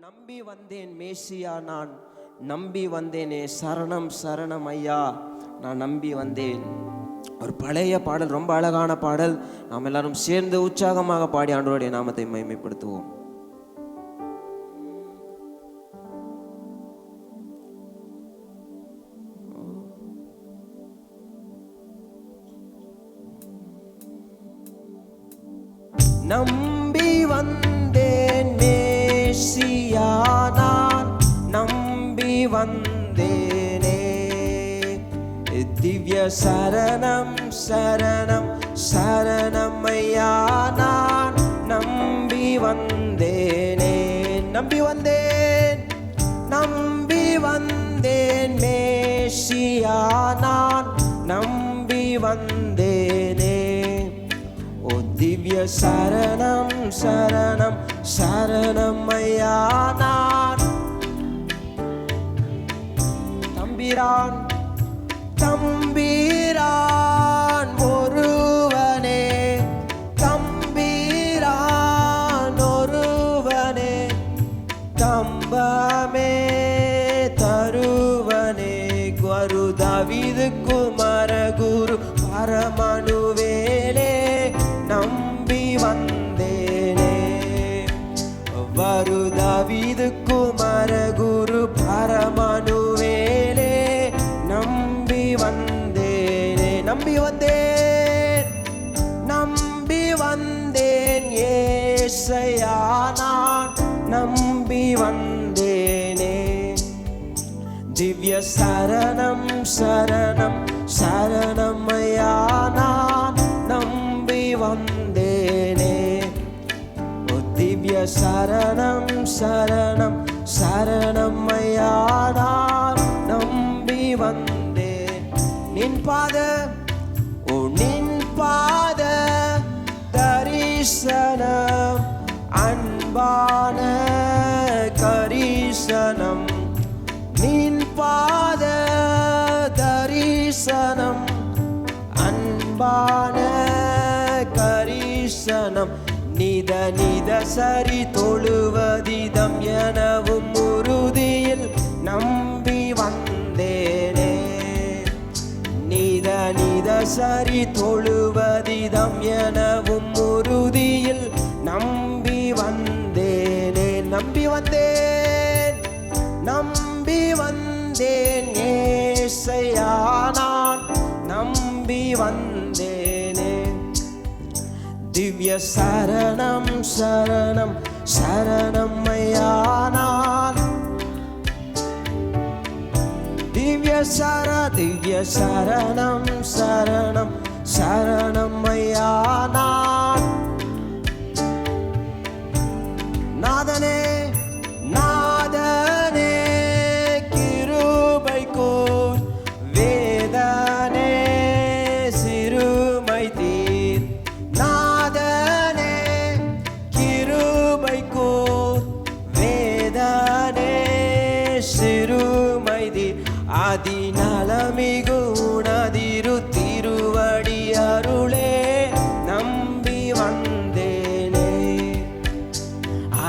நம்பி வந்தேன் மேசியா, நான் நம்பி வந்தேனே, சரணம் சரணம் ஐயா, நான் நம்பி வந்தேன். ஒரு பழைய பாடல், ரொம்ப அழகான பாடல். நாம் எல்லாரும் சேர்ந்து உற்சாகமாக பாடி ஆண்டவருடைய நாமத்தை மகிமைப்படுத்துவோம். நம்பி வந்தேன் மேசியா, நான் நம்பி வந்தேனே, திவ்ய சரணம் சரணம் சரணம் ஐயா, நான் நம்பி வந்தேனே. நம்பி வந்தேன், நம்பி வந்தேன் மேசியா, நான் நம்பி வந்தேனே, திவ்ய சரணம் சரணம் சரணம் ஐயா, நான் தம்பிரான் தம்பிரான் ஒருவனே, தம்பிரான் ஒருவனே, தம்பமே தருவனே, குரு தாவீது குமார குரு பரமனுவேலே, நம்பி வந்தேனே, வரு தாவீது குமார குரு பரமனுவேலே, நம்பி வந்தேனே. நம்பி வந்தேன், நம்பி வந்தேன் ஏசையா, நான் நம்பி வந்தேனே, திவ்ய சரணம் சரணம் சரணம் ஐயா, நான் நம்பி வந்தேனே, திவ்ய சரணம் சரணம் சரணம் ஐயா, நான் நம்பி வந்தேன். நின் பாத நின் பாத தரிசனம், அன்பான கரிசனம், நின் பாத தரிசனம், அன்பான கரிசனம், நித நித சரி தொழுவதிதம் எனவும் உறுதியில் நம்பி வந்தேனே, நித நித சரி தொழுவதிதம் எனவும் உறுதியில் நம்பி வந்தேனே. நம்பி வந்தேன், நம்பி வந்தேன் ஏசையா, நான் நம்பி வந்தேனே, திவ்ய சரணம் சரணம் சரணம் ஐயா, நான் திவ்ய சரணம் சரணம் சரணம் ஐயா, நான் நாதனே நாதனே கிருபை கூர், வேதனே சிறுமை தீர், நாதனே கிருபை கூர், வேதனே சிறுமை தீர், அதிநலமிகு உனதிரு திருவடி அருளே, நம்பி வந்தேனே,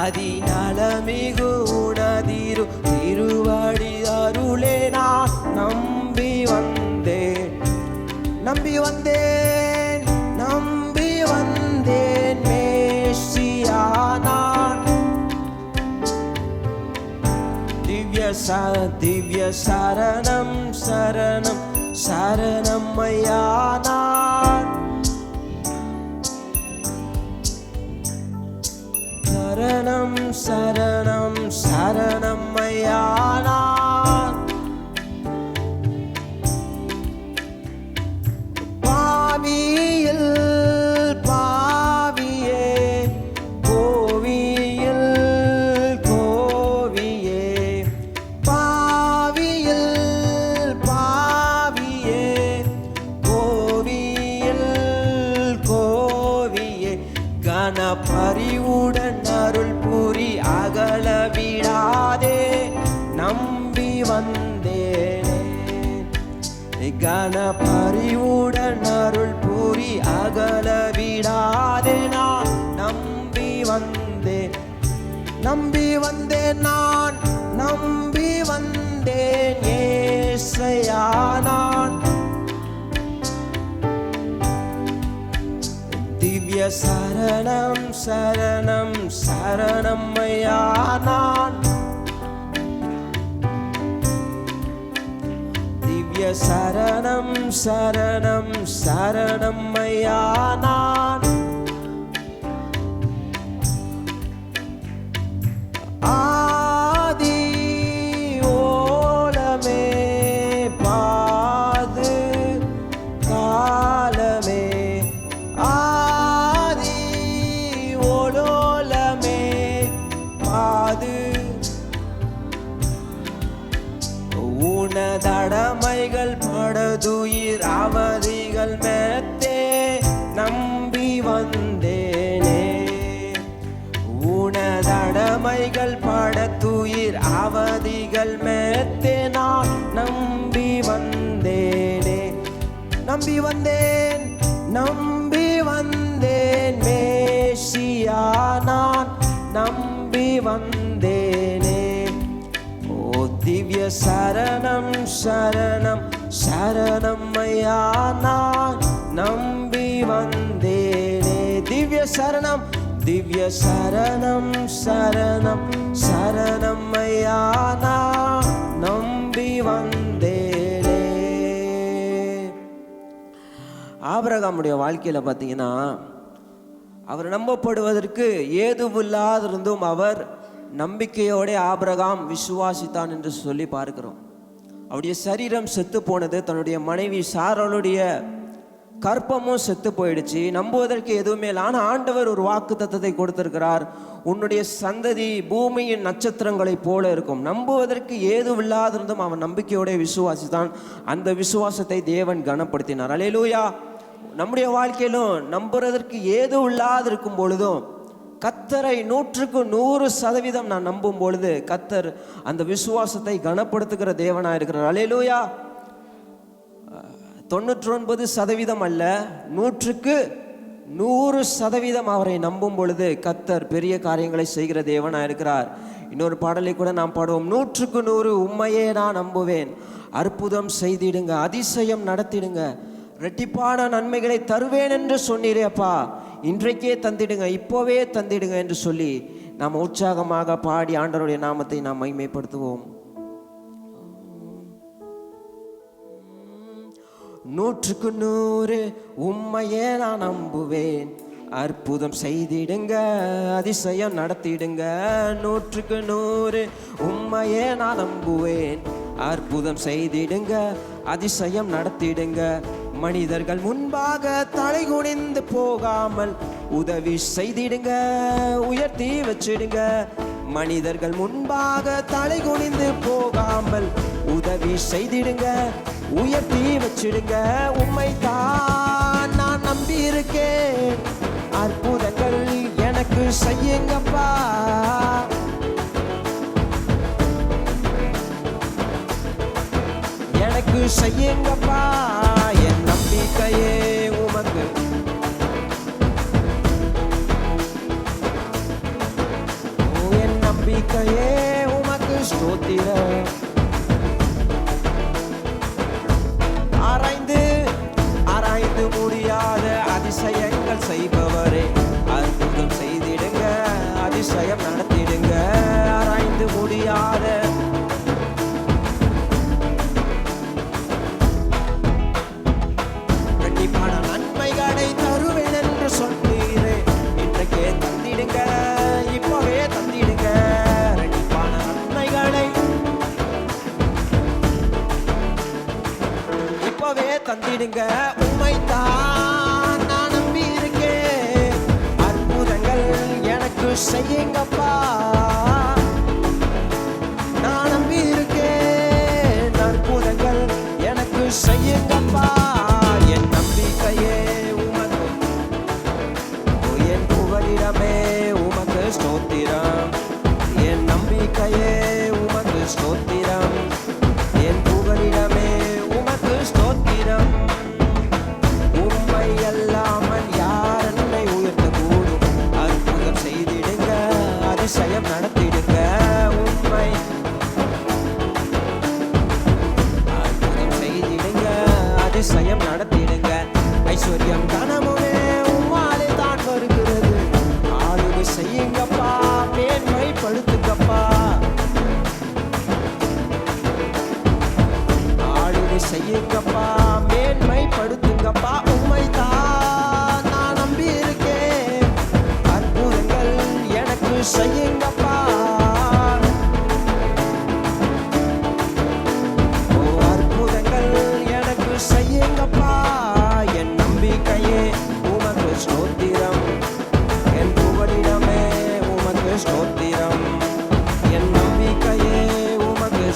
அதிநலமிகு உனதிரு திருவடி அருளே, நான் நம்பி வந்தேன். நம்பி வந்தேன், நம்பி வந்தேன் மேசியா, நான் திவ்ய சரணம் சரணம் சரணம் ஐயா, நான் சரணம் சரணம் சரணம் ஐயா, நான் பாவியில் பாவியே, கோவியில் கோவியே, பாவியில் பாவியே, கோவியில் கோவியே, கனபரிவுடன் அருள் புரி அகல விடாதே, நம்பி வந்தேனே, கனபரிவுடன் அருள் புரி அகல விடாதே, நான் நம்பி வந்தேன், நம்பி வந்தேன். நான் நம்பி வந்தேன் ஏசையா நான். திவ்ய சரணம் சரணம் சரணம் ஐயா நான். திவ்ய சரணம் சரணம் சரணம் ஐயா நான். ஆதி ஓலமே பாது காலமே. ஆதி ஓலோலமே பாது உனதடமைகள் படதுயிர் அவதிகள் மெத்தே நம்பி வந்தேனே. உனதடமைகள் படத்துயிர் அவதிகள் மெத்தே நான் நம்பி வந்தேனே. நம்பி வந்தேன் நம்பி வந்தேன் மேசியா நான் நம்பி வந்தேனே. திவ்ய சரணம் சரணம் சரணம் ஐயா நான் நம்பி வந்தேனே. திவ்ய சரணம் திவ்ய சரணம் சரணம் சரணம் ஐயா நான் நம்பி வந்தேனே. ஆபிரகாமுடைய வாழ்க்கையில பார்த்தீங்கன்னா, அவர் நம்பப்படுவதற்கு ஏதுவில்லாதிருந்தும் அவர் நம்பிக்கையோட ஆபிரகாம் விசுவாசித்தான் என்று சொல்லி பார்க்கிறோம். அவருடைய சரீரம் செத்து போனது, தன்னுடைய மனைவி சாராளுடைய கற்பமும் செத்து போயிடுச்சு. நம்புவதற்கு எதுவுமே இல்லை. ஆனால் ஆண்டவர் ஒரு வாக்கு தத்தத்தை கொடுத்திருக்கிறார், உன்னுடைய சந்ததி பூமியின் நட்சத்திரங்களைப் போல இருக்கும். நம்புவதற்கு ஏதுவில்லாதிருந்தும் அவன் நம்பிக்கையோட விசுவாசித்தான். அந்த விசுவாசத்தை தேவன் கனப்படுத்தினார். அல்லேலூயா. நம்முடைய வாழ்க்கையிலும் நம்புறதற்கு ஏதும் இல்லாதிருக்கும் பொழுதும் கர்த்தரை 100% நான் நம்பும் பொழுது கர்த்தர் அந்த விசுவாசத்தை கனப்படுத்துகிற தேவனாக இருக்கிறார். அல்லேலூயா. 99% அல்ல, 100% அவரை நம்பும் பொழுது கர்த்தர் பெரிய காரியங்களை செய்கிற தேவனாக இருக்கிறார். இன்னொரு பாடலை கூட நாம் பாடுவோம். 100% உண்மையே நான் நம்புவேன், அற்புதம் செய்திடுங்க, அதிசயம் நடத்திடுங்க, இரட்டிப்பான நன்மைகளை தருவேன் என்று சொன்னீரே அப்பா, இன்றைக்கே தந்திடுங்க, இப்போவே தந்திடுங்க என்று சொல்லி நாம் உற்சாகமாக பாடி ஆண்டவருடைய நாமத்தை நாம் மகிமைப்படுத்துவோம். 100% உம்மையே நான் நம்புவேன், அற்புதம் செய்திடுங்க, அதிசயம் நடத்திடுங்க. 100% உம்மையே நான் நம்புவேன், அற்புதம் செய்திடுங்க, அதிசயம் நடத்திடுங்க. மனிதர்கள் முன்பாக தலை குனிந்து போகாமல் உதவி செய்திடுங்க, உயர்த்தி வச்சிடுங்க. மனிதர்கள் முன்பாக தலை குனிந்து போகாமல் உதவி செய்திடுங்க, உயர்த்தி வச்சிடுங்க. உம்மை தான் நான் நம்பி இருக்கேன், அற்புதங்கள் எனக்கு செய்யுங்கப்பா. எனக்கு செய்யுங்கப்பா, என் நம்பிக்கையே உமக்கு. என் நம்பிக்கையே உமக்கு ஸ்தோத்திரம். ஆராய்ந்து முடியாத அதிசயங்கள் செய்பவரே, அற்புதம் செய்திடுங்க, அதிசயம் நடத்திடுங்க. ஆராய்ந்து முடியாத நன்மைகளை தருவேன் என்று சொன்னீரே, இன்றைக்கே தந்திடுங்க, இப்பவே தந்திடுங்க. இரட்டிப்பான நன்மைகளை இப்பவே தந்திடுங்க. உம்மை தான் நான் நம்பி இருக்கேன், அற்புதங்கள் எனக்கு செய்யுங்கப்பா. நான் நம்பி இருக்கேன், அற்புதங்கள் எனக்கு செய்யுங்கப்பா. என் நம்பிக்கையே உமக்கு, என் புகலிடமே உமக்கு ஸ்தோத்திரம். என் நம்பிக்கையே உமக்கு ஸ்தோத்திரம், என் புகலிடமே உமக்கு ஸ்தோத்திரம். உம்மை அல்லாமல் யார் என்னை உயர்த்த கூடும், அற்புதம் செய்திடுங்க, அதிசயம் நடத்திடுங்க.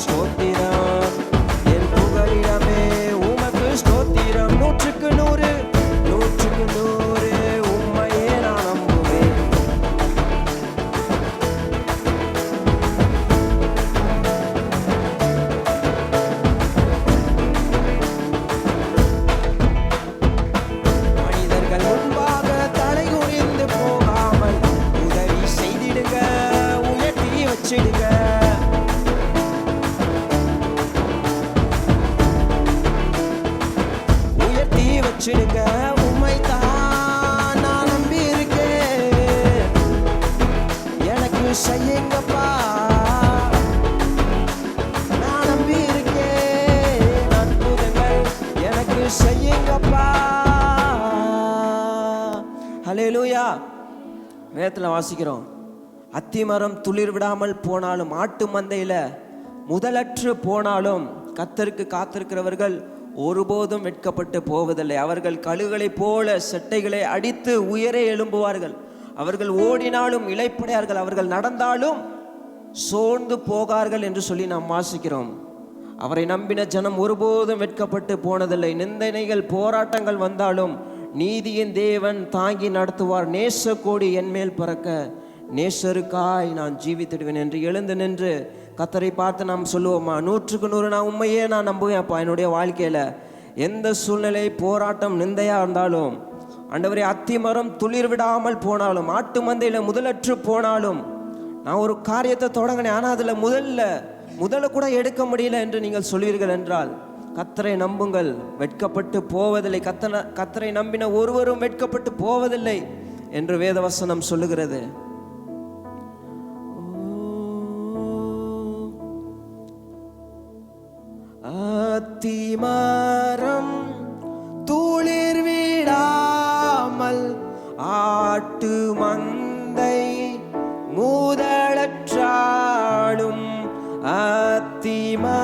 ஸ்தோத்திரம், என் புகலிடமே உமக்கு ஸ்தோத்திரம். 100க்கு 100, 100க்கு 100 உம்மையே நான் நம்புவேன். மனிதர்கள் முன்பாக தலை குனிந்து போகாமல் உதவி செய்திடுங்க, உயர்த்தி வச்சிடுங்க. உயர்த்தி வச்சிடுங்க, உம்மைத்தான் நான் நம்பி இருக்கேன். எனக்கு செய்யுங்கப்பா, நான் நம்பி இருக்கேன். அற்புதங்கள் எனக்கு செய்யுங்கப்பா. ஹல்லேலூயா. வேதத்தில் வாசிக்கிறோம், அத்திமரம் துளிர் விடாமல் போனாலும், ஆட்டு மந்தையில முதலற்று போனாலும் கர்த்தருக்கு காத்திருக்கிறவர்கள் ஒருபோதும் வெட்கப்பட்டு போவதில்லை. அவர்கள் கழுகளைப் போல செட்டைகளை அடித்து உயரே எழும்புவார்கள். அவர்கள் ஓடினாலும் இளைப்படையார்கள், அவர்கள் நடந்தாலும் சோர்ந்து போகார்கள் என்று சொல்லி நாம் வாசிக்கிறோம். அவரை நம்பின ஜனம் ஒருபோதும் வெட்கப்பட்டு போனதில்லை. நிந்தனைகள் போராட்டங்கள் வந்தாலும் நீதியின் தேவன் தாங்கி நடத்துவார். நேச கோடி என்மேல் பறக்க, நேசருக்காய் நான் ஜீவித்திடுவேன் என்று எழுந்து நின்று கர்த்தரை பார்த்து நாம் சொல்லுவோமா, 100க்கு 100 நான் உண்மையே நான் நம்புவேன்ப்பா. என்னுடைய வாழ்க்கையில் எந்த சூழ்நிலை, போராட்டம், நிந்தையாக இருந்தாலும், ஆண்டவரே அத்திமரம் துளிர் விடாமல் போனாலும், ஆட்டு மந்தையில் முதலற்று போனாலும், நான் ஒரு காரியத்தை தொடங்கினேன், ஆனால் அதில் முதல்ல கூட எடுக்க முடியல என்று நீங்கள் சொல்வீர்கள் என்றால், கர்த்தரை நம்புங்கள், வெட்கப்பட்டு போவதில்லை. கர்த்தரை நம்பின ஒருவரும் வெட்கப்பட்டு போவதில்லை என்று வேதவசனம் சொல்லுகிறது. அத்திமரம் துளிர் விடாமல் ஆட்டு மந்தை மூதலற்றாடும், அத்திமரம்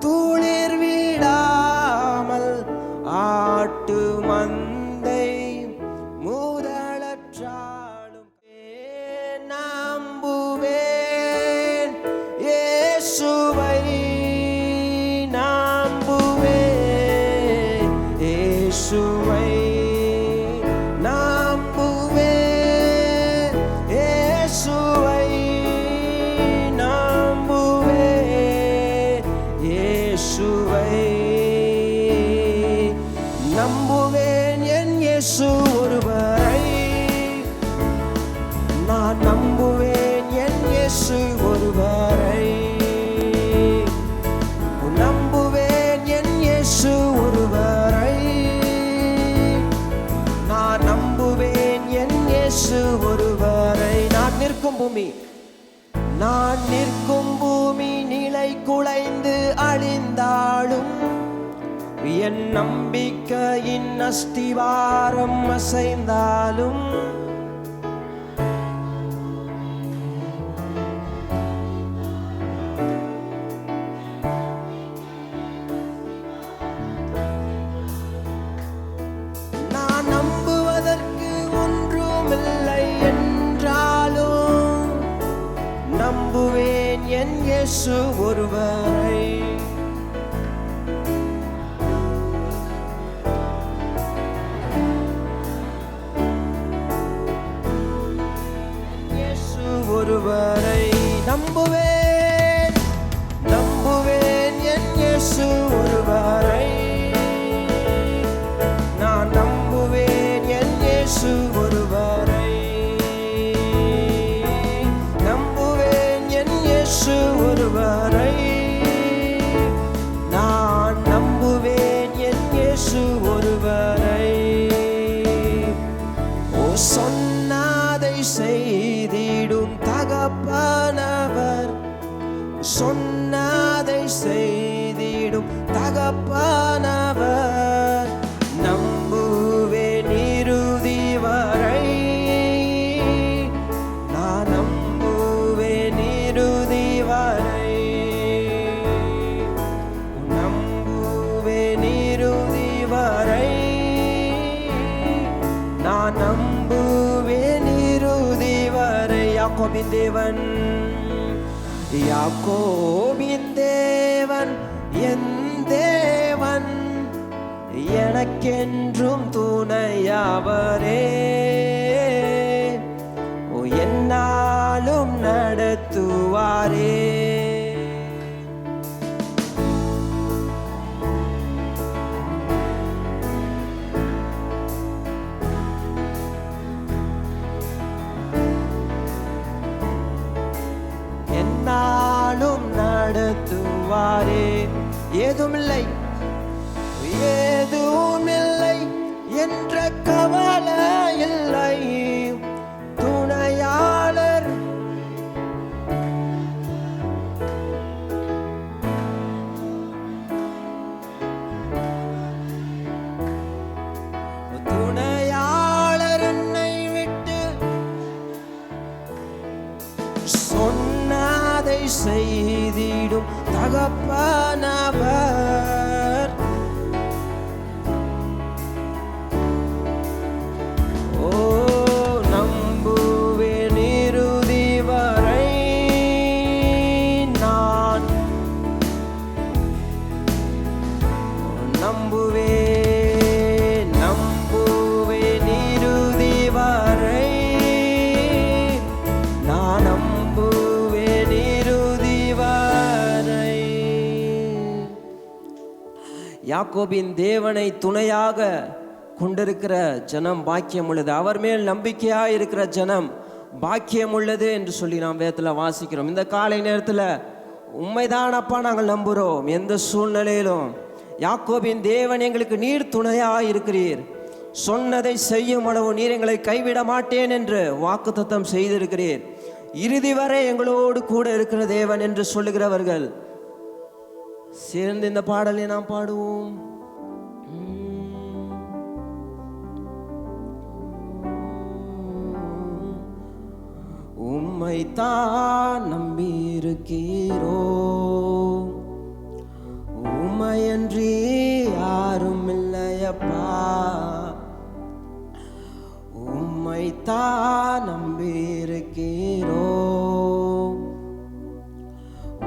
துளிர் விடாமல் ஆட்டு மந்தை மூதலற்றாடும். நம்புவேன் இயேசுவை, நம்புவேன் இயேசுவை, நம்புவேன் இயேசுவை, நம்புவேன் இயேசுவை, நம்புவேன் என் இயேசு ஒருவரை. நான் நம்புவேன் என் இயேசு ஒருவரை. நம்புவேன் என் இயேசு ஒருவரை. நான் நம்புவேன் என் இயேசு ஒருவரை. நான் நிற்கும் பூமி நிலை குலைந்து அழிந்தாலும், என் நம்பிக்கையின் அஸ்திவாரம் அசைந்தாலும், நான் நம்புவதற்கு ஒன்றுமில்லை என்றாலும், நம்புவேன் என் இயேசு ஒருவரை. இயேசு ஒருவரை நம்புவேன், நம்புவேன் என் இயேசு ஒருவரை. நான் நம்புவேன் என் இயேசு ஒருவரை. நம்புவேன் என் இயேசு ஒருவரை. நான் நம்புவேன் என் இயேசு ஒருவரை. ஓ சொன்னதை செய்திடும் தகப்பனவர், சொன்னதை செய்திடும் தகப்பனவர். நம்புவேன் இறுதி வரை. நான் நம்புவேன் இறுதி வரை. நம்புவேன் இறுதி வரை. நான் நம்புவேன் இறுதி வரை. யாக்கோபின் தேவன், யாக்கோபின் தேவன் என் தேவன், எனக்கென்றும் துணையவரே. என்னாலும் நடத்துவாரே. என்னாலும் நடத்துவாரே. ஏதுமில்லை ஏதுமில்லை என்ற கவலை இல்லை, துணையாளர் துணையாளர் என்னை விட்டு சொன்னதை செய்திடும் தகப்பனவர். ஓ நம்புவேன் இறுதி வரை நான், நம்புவேன் நம்புவேன் இறுதி வரை நான், நம்புவேன் இறுதி வரை. யாக்கோபின் தேவனை துணையாக கொண்டிருக்கிற ஜனம் பாக்கியம் உள்ளது. அவர் மேல் நம்பிக்கையாக இருக்கிற ஜனம் பாக்கியம் உள்ளது என்று சொல்லி நாம் வேதத்தில் வாசிக்கிறோம். இந்த காலை நேரத்தில் உண்மைதான் அப்பா நாங்கள் நம்புகிறோம். எந்த சூழ்நிலையிலும் யாக்கோபின் தேவன் எங்களுக்கு நீர் துணையாக இருக்கிறீர், சொன்னதை செய்யும் அளவு நீர் எங்களை கைவிட மாட்டேன் என்று வாக்குத்தத்தம் செய்திருக்கிறீர், இறுதி வரை எங்களோடு கூட இருக்கிற தேவன் என்று சொல்லுகிறவர்கள் சேர்ந்து இந்த பாடலை நாம் பாடுவோம். உம்மைத்தான் நம்பியிருக்கிறோ, உம்மையன்றி யாரும் இல்லையப்பா. உம்மைத்தான் நம்பியிருக்கிறோ,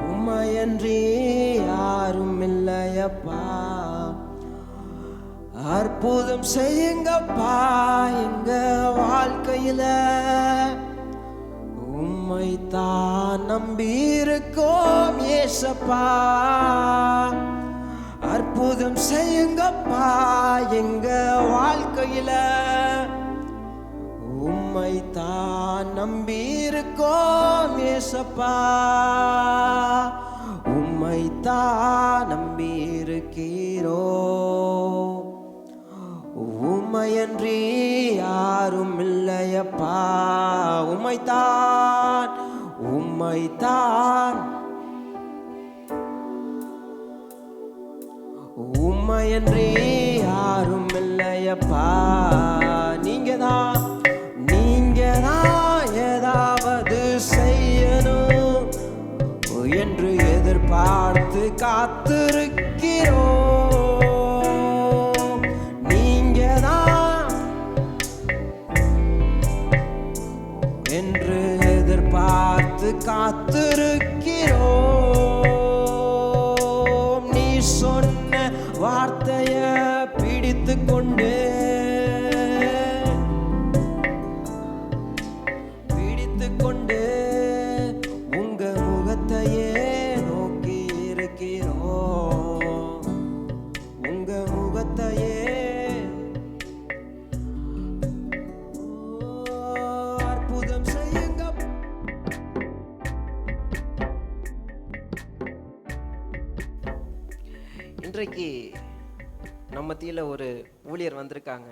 உம்மையன்றி யாரும் இல்லையப்பா. அற்புதம் செய்யுங்கப்பா எங்க வாழ்க்கையில, உம்மைத்தான் நம்பியிருக்கோம் ஏசப்பா. அற்புதம் செய்யுங்கப்பா எங்க வாழ்க்கையில, உம்மைத்தான் நம்பியிருக்கோம் ஏசப்பா. உம்மைத்தான் நம்பியிருக்கிறோ, உம்மையன்றி யாரும் இல்லையப்பா. உம்மைத்தான் உம்மைத்தான் உம்மையன்றி யாரும் இல்லையப்பா. நீங்கதான் ஏதாவது செய்யணும் என்று எதிர்பார்த்து காத்திருக்கிறோம். நீங்கதான் என்று எதிர்பார்த்து காத்திருக்கிறோம். நீ சொன்ன வார்த்தைய பிடித்து கொண்டு உங்க முகத்தையே நோக்கி இருக்கிறோம். உங்க முகத்தையே அற்புதம் செய்யுங்க. இன்றைக்கு நம்ம மத்தியில் ஒரு ஊழியர் வந்திருக்காங்க.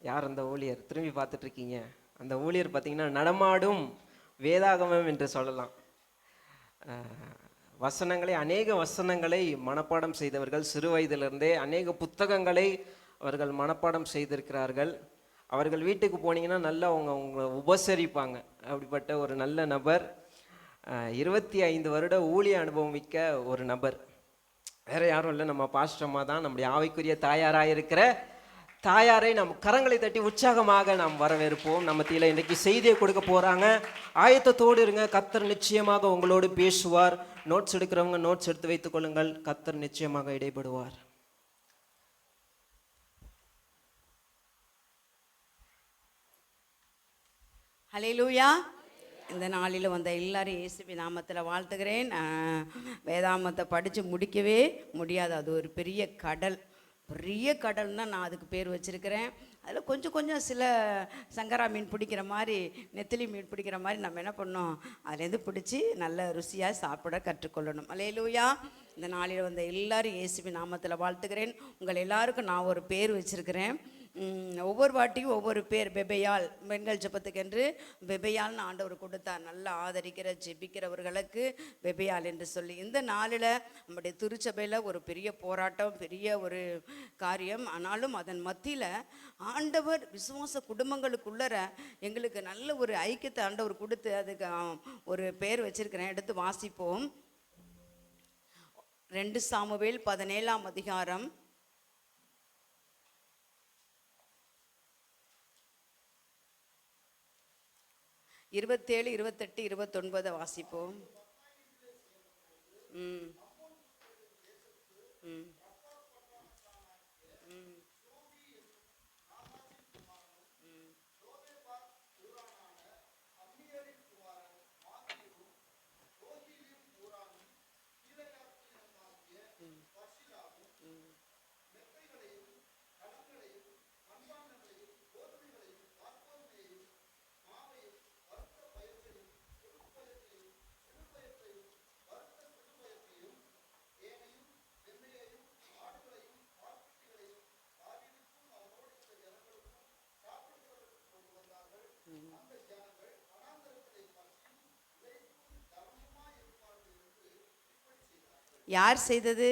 யார் அந்த ஊழியர்? திரும்பி பார்த்துட்டு இருக்கீங்க. அந்த ஊழியர் பார்த்தீங்கன்னா நடமாடும் வேதாகமம் என்று சொல்லலாம். வசனங்களை, அநேக வசனங்களை மனப்பாடம் செய்தவர்கள். சிறு வயதிலிருந்தே அநேக புத்தகங்களை அவர்கள் மனப்பாடம் செய்திருக்கிறார்கள். அவர்கள் வீட்டுக்கு போனீங்கன்னா நல்லா அவங்க உபசரிப்பாங்க. அப்படிப்பட்ட ஒரு நல்ல நபர். 25 வருட ஊழிய அனுபவம் மிக்க ஒரு நபர். வேற யாரும் இல்லை, நம்ம பாஸ்டர் அம்மா தான். நம்முடைய ஆவிக்குரிய தாயாராக இருக்கிற தாயாரை நம் கரங்களை தட்டி உற்சாகமாக நாம் வரவேற்போம். நம்ம மத்தியில் இன்றைக்கு செய்தியை கொடுக்க போகிறாங்க. ஆயத்தத்தோடு இருங்க. கர்த்தர் நிச்சயமாக உங்களோடு பேசுவார். நோட்ஸ் எடுக்கிறவங்க நோட்ஸ் எடுத்து வைத்துக் கொள்ளுங்கள். கர்த்தர் நிச்சயமாக இடைப்படுவார். ஹல்லேலூயா. இந்த நாளில் வந்த எல்லாரும் இயேசுவின் நாமத்தில் வாழ்த்துகிறேன். வேதாமத்தை படித்து முடிக்கவே முடியாது. அது ஒரு பெரிய கடல், பெரிய கடல் தான் நான் அதுக்கு பேர் வச்சுருக்கிறேன். அதில் கொஞ்சம் கொஞ்சம் சில சங்கரா மீன் பிடிக்கிற மாதிரி, நெத்திலி மீன் பிடிக்கிற மாதிரி நம்ம என்ன பண்ணோம், அதுலேருந்து பிடிச்சி நல்ல ருசியாக சாப்பிட கற்றுக்கொள்ளணும். ஹல்லேலூயா. இந்த நாளில் வந்த எல்லாரும் இயேசுவின் நாமத்தில் வாழ்த்துகிறேன். உங்கள் எல்லாருக்கும் நான் ஒரு பேர் வச்சுருக்கிறேன். ஒவ்வொரு வாட்டியும் ஒவ்வொரு பேர். பெபையால், பெண்கள் ஜெபத்துக்கென்று பெபையால்னு ஆண்டவர் கொடுத்தார். நல்லா ஆதரிக்கிற ஜெபிக்கிறவர்களுக்கு பெபையால் என்று சொல்லி. இந்த நாளில் நம்முடைய திருச்சபையில் ஒரு பெரிய போராட்டம், பெரிய ஒரு காரியம். ஆனாலும் அதன் மத்தியில் ஆண்டவர் விசுவாச குடும்பங்களுக்குள்ளர எங்களுக்கு நல்ல ஒரு ஐக்கியத்தை ஆண்டவர் கொடுத்து அதுக்கு ஒரு பேர் வச்சிருக்கிறேன். எடுத்து வாசிப்போம். 2 சாமுவேல் 17ஆம் அதிகாரம் 27, 28, 29 வாசிப்போம். யார் செய்தது?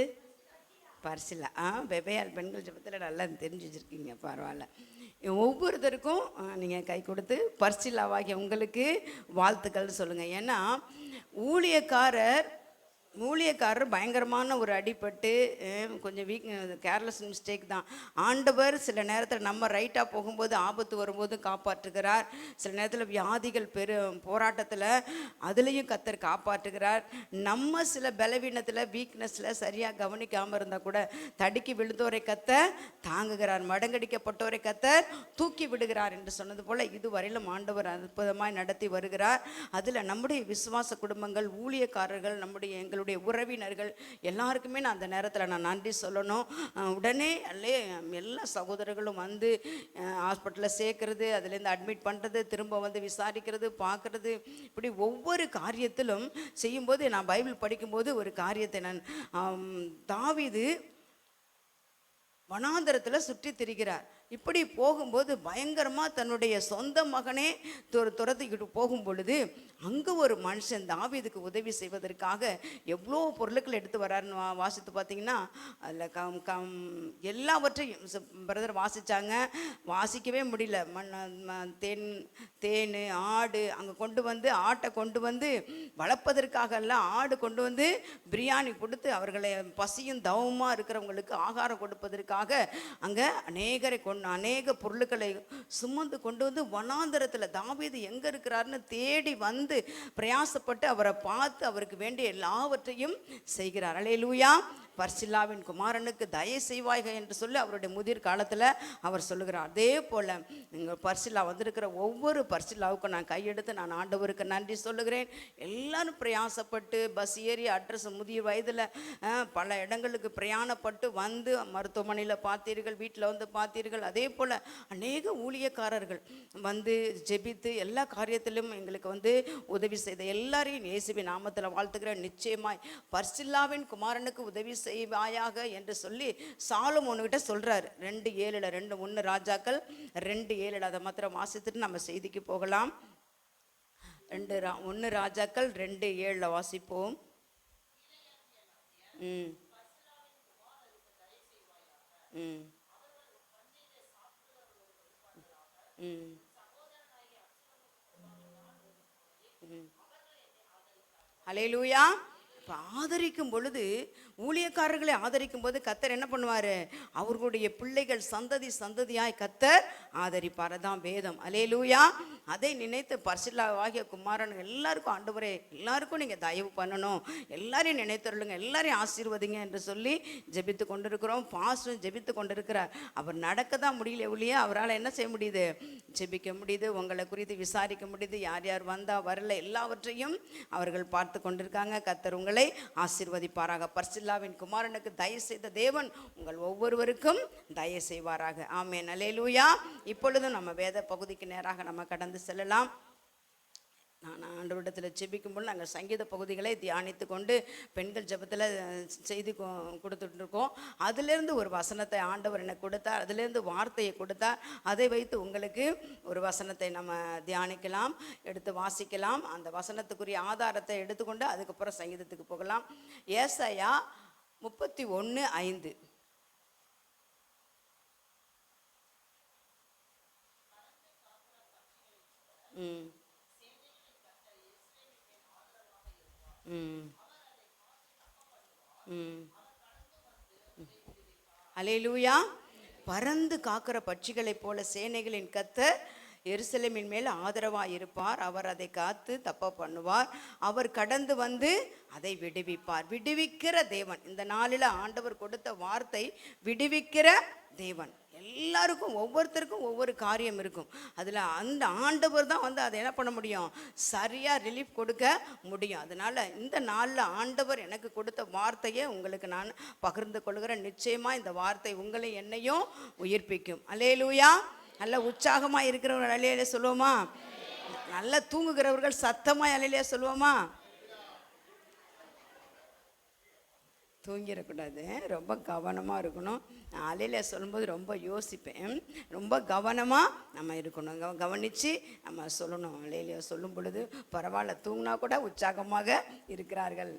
பர்சிலா. பெபையால் பெண்கள் ஜெபத்தில் நல்லா தெரிஞ்சு வச்சுருக்கீங்க, பரவாயில்ல. ஒவ்வொருத்தருக்கும் நீங்கள் கை கொடுத்து பர்சிலாவாகிய உங்களுக்கு வாழ்த்துக்கள் சொல்லுங்கள். ஏன்னா ஊழியக்காரர் பயங்கரமான ஒரு அடிபட்டு கொஞ்சம் கேர்லெஸ் மிஸ்டேக் தான். ஆண்டவர் சில நேரத்தில் நம்ம ரைட்டாக போகும்போது ஆபத்து வரும்போது காப்பாற்றுகிறார். சில நேரத்தில் வியாதிகள் போராட்டத்தில் அதுலேயும் கர்த்தர் காப்பாற்றுகிறார். நம்ம சில பலவீனத்தில் வீக்னஸில் சரியாக கவனிக்காமல் இருந்தால் கூட தடுக்கி விழுந்தோரை கர்த்தர் தாங்குகிறார், மடங்கடிக்கப்பட்டோரை கர்த்தர் தூக்கி விடுகிறார் என்று சொன்னது போல் இதுவரையிலும் ஆண்டவர் அற்புதமாய் நடத்தி வருகிறார். அதில் நம்முடைய விசுவாச குடும்பங்கள், ஊழியக்காரர்கள், எங்களுடைய உறவினர்கள் எல்லாருக்குமே நான் அந்த நேரத்தில் நான் நன்றி சொல்லணும். உடனே எல்லா சகோதரர்களும் வந்து ஹாஸ்பிட்டலில் சேர்க்கறது, அதுலேருந்து அட்மிட் பண்ணுறது, திரும்ப வந்து விசாரிக்கிறது, பார்க்குறது, இப்படி ஒவ்வொரு காரியத்திலும் செய்யும்போது நான் பைபிள் படிக்கும்போது ஒரு காரியத்தை நான் தாவீது வனாந்தரத்தில் சுற்றி திரிகிறார். இப்படி போகும்போது பயங்கரமாக தன்னுடைய சொந்த மகனே துரத்திக்கிட்டு போகும் பொழுது அங்கே ஒரு மனுஷன் தாவீதுக்கு உதவி செய்வதற்காக எவ்வளோ பொருட்கள் எடுத்து வராருன்னு வாசித்து பார்த்தீங்கன்னா அதில் எல்லாவற்றையும் பிரதர் வாசித்தாங்க. வாசிக்கவே முடியல. தேன் ஆடு அங்கே கொண்டு வந்து, ஆட்டை கொண்டு வந்து வளர்ப்பதற்காக எல்லாம் ஆடு கொண்டு வந்து பிரியாணி கொடுத்து அவர்களை பசியும் தவமாக இருக்கிறவங்களுக்கு ஆகாரம் கொடுப்பதற்காக அங்கே அநேக பொருட்களை சுமந்து கொண்டு வந்து வனாந்தரத்தில் தாவீது எங்கே இருக்கிறாருன்னு தேடி வந்து பிரயாசப்பட்டு அவரை பார்த்து அவருக்கு வேண்டிய எல்லாவற்றையும் செய்கிறார். அல்லேலூயா. பர்சில்லாவின் குமாரனுக்கு தயை செய்வாய்க என்று சொல்லி அவருடைய முதிர் காலத்தில் அவர் சொல்லுகிறார். அதே போல் நீங்கள் பர்சில்லா வந்திருக்கிற ஒவ்வொரு பர்சில்லாவுக்கும் நான் கையெடுத்து நான் ஆண்டவருக்கு நன்றி சொல்லுகிறேன். எல்லாரும் பிரயாசப்பட்டு பஸ் ஏறி அட்ரஸ் முதிய வயதில் பல இடங்களுக்கு பிரயாணப்பட்டு வந்து மருத்துவமனையில் பார்த்தீர்கள், வீட்டில் வந்து பார்த்தீர்கள். அதே போல் அநேக ஊழியக்காரர்கள் வந்து ஜெபித்து எல்லா காரியத்திலும் எங்களுக்கு வந்து உதவி செய்த எல்லாரையும் இயேசுவின் நாமத்தில் வாழ்த்துக்கிறேன். நிச்சயமாய் பர்சில்லாவின் குமாரனுக்கு உதவி செய்வாயாக என்று சொல்லி சாலமோன்கிட்ட சொல்றாரு. 2:7 1 ராஜாக்கள் 2:7 அதை மாத்திரம் வாசித்துட்டு நம்ம செய்திக்கு போகலாம். 1 ராஜாக்கள் 2:7 வாசிப்போம். ஹல்லேலூயா. இப்போ ஆதரிக்கும் பொழுது, ஊழியக்காரர்களை ஆதரிக்கும் போது கர்த்தர் என்ன பண்ணுவார்? அவர்களுடைய பிள்ளைகள் சந்ததி சந்ததியாய் கர்த்தர் ஆதரிப்பார். அதான் வேதம். அல்லேலூயா. அதை நினைத்து பரிசுத்தவாகிய குமாரன் எல்லாருக்கும், ஆண்டவரே எல்லாருக்கும் நீங்கள் தயவு பண்ணணும், எல்லாரையும் நினைத்தருளுங்க, எல்லாரையும் ஆசீர்வதிங்க என்று சொல்லி ஜெபித்து கொண்டிருக்கிறோம். பாஸ்டரும் ஜெபித்து கொண்டிருக்கிறார். அவர் நடக்க தான் முடியல ஒழிய அவரால் என்ன செய்ய முடியுது? ஜெபிக்க முடியுது, உங்களை குறித்து விசாரிக்க முடியுது, யார் யார் வந்தா வரல எல்லாவற்றையும் அவர்கள் பார்த்து கொண்டிருக்காங்க. கர்த்தர் உங்களை ஆசீர்வதிப்பாராக. பரிசுத்தவின் குமாரனுக்கு தயவு செய்த தேவன் உங்கள் ஒவ்வொருவருக்கும் தயவு செய்வாராக. ஆமென். அல்லேலூயா. இப்பொழுதும் நம்ம வேத பகுதிக்கு நேராக நம்ம கடந்து செல்லலாம். நான் ஆண்டவரிடத்தில் ஜெபிக்கும்போது நாங்கள் சங்கீத பகுதிகளை தியானித்து கொண்டு பெண்கள் ஜெபத்தில் செய்தி கொடுத்துட்ருக்கோம். அதிலேருந்து ஒரு வசனத்தை ஆண்டவர் எனக்கு கொடுத்தார், அதிலேருந்து வார்த்தையை கொடுத்தார். அதை வைத்து உங்களுக்கு ஒரு வசனத்தை நம்ம தியானிக்கலாம், எடுத்து வாசிக்கலாம். அந்த வசனத்துக்குரிய ஆதாரத்தை எடுத்துக்கொண்டு அதுக்கப்புறம் சங்கீதத்துக்கு போகலாம். ஏசாயா 31:5. அல்லேலூயா. பறந்து காக்கிற பட்சிகளைப் போல சேனைகளின் கர்த்தர் எருசலேமின் மேல் ஆதரவாக இருப்பார். அவர் அதை காத்து தப்ப பண்ணுவார். அவர் கடந்து வந்து அதை விடுவிப்பார். விடுவிக்கிற தேவன். இந்த நாளில் ஆண்டவர் கொடுத்த வார்த்தை விடுவிக்கிற தேவன். எல்லாருக்கும் ஒவ்வொருத்தருக்கும் ஒவ்வொரு காரியம் இருக்கும். அதில் அந்த ஆண்டவர் தான் வந்து அதை என்ன பண்ண முடியும்? சரியாக ரிலீஃப் கொடுக்க முடியும். அதனால் இந்த நாளில் ஆண்டவர் எனக்கு கொடுத்த வார்த்தையை உங்களுக்கு நான் பகிர்ந்து கொள்கிறேன். நிச்சயமாக இந்த வார்த்தை உங்களை என்னையும் உயிர்ப்பிக்கும். அல்லேலூயா. நல்ல உற்சாகமாக இருக்கிறவர்கள் அல்லேலூயா சொல்லுவோமா? நல்லா தூங்குகிறவர்கள் சத்தமாக அல்லேலூயா சொல்லுவோமா? தூங்கிடக்கூடாது, ரொம்ப கவனமாக இருக்கணும். நான் அல்லேலூயா சொல்லும்போது ரொம்ப யோசிப்பேன். ரொம்ப கவனமாக நம்ம இருக்கணும், கவனித்து நம்ம சொல்லணும். அல்லேலூயா சொல்லும் பொழுது பரவாயில்ல, தூங்கினா கூட உற்சாகமாக இருக்கிறார்கள்,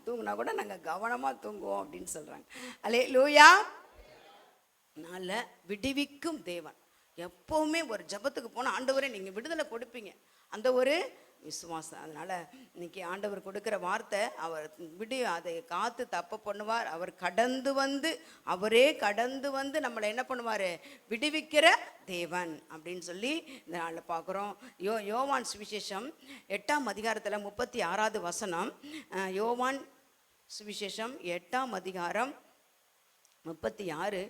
தூங்கினா கூட நாங்கள் கவனமாக தூங்குவோம் அப்படின்னு சொல்கிறாங்க. அல்லேலூயா. நல்ல விடுவிக்கும் தேவன். எப்போவுமே ஒரு ஜெபத்துக்கு போனால் ஆண்டவரே நீங்கள் விடுதலை கொடுப்பீங்க, அந்த ஒரு விசுவாசம். அதனால் இன்னைக்கு ஆண்டவர் கொடுக்குற வார்த்தை, அவர் அதை காத்து தப்ப பண்ணுவார். அவர் கடந்து வந்து, அவரே கடந்து வந்து நம்மளை என்ன பண்ணுவார்? விடுவிக்கிற தேவன் அப்படின்னு சொல்லி இந்த நாளில் பார்க்குறோம். யோவான் சுவிசேஷம் 8ஆம் அதிகாரத்தில் 36வது வசனம். யோவான் சுவிசேஷம் 8ஆம் அதிகாரம் 36.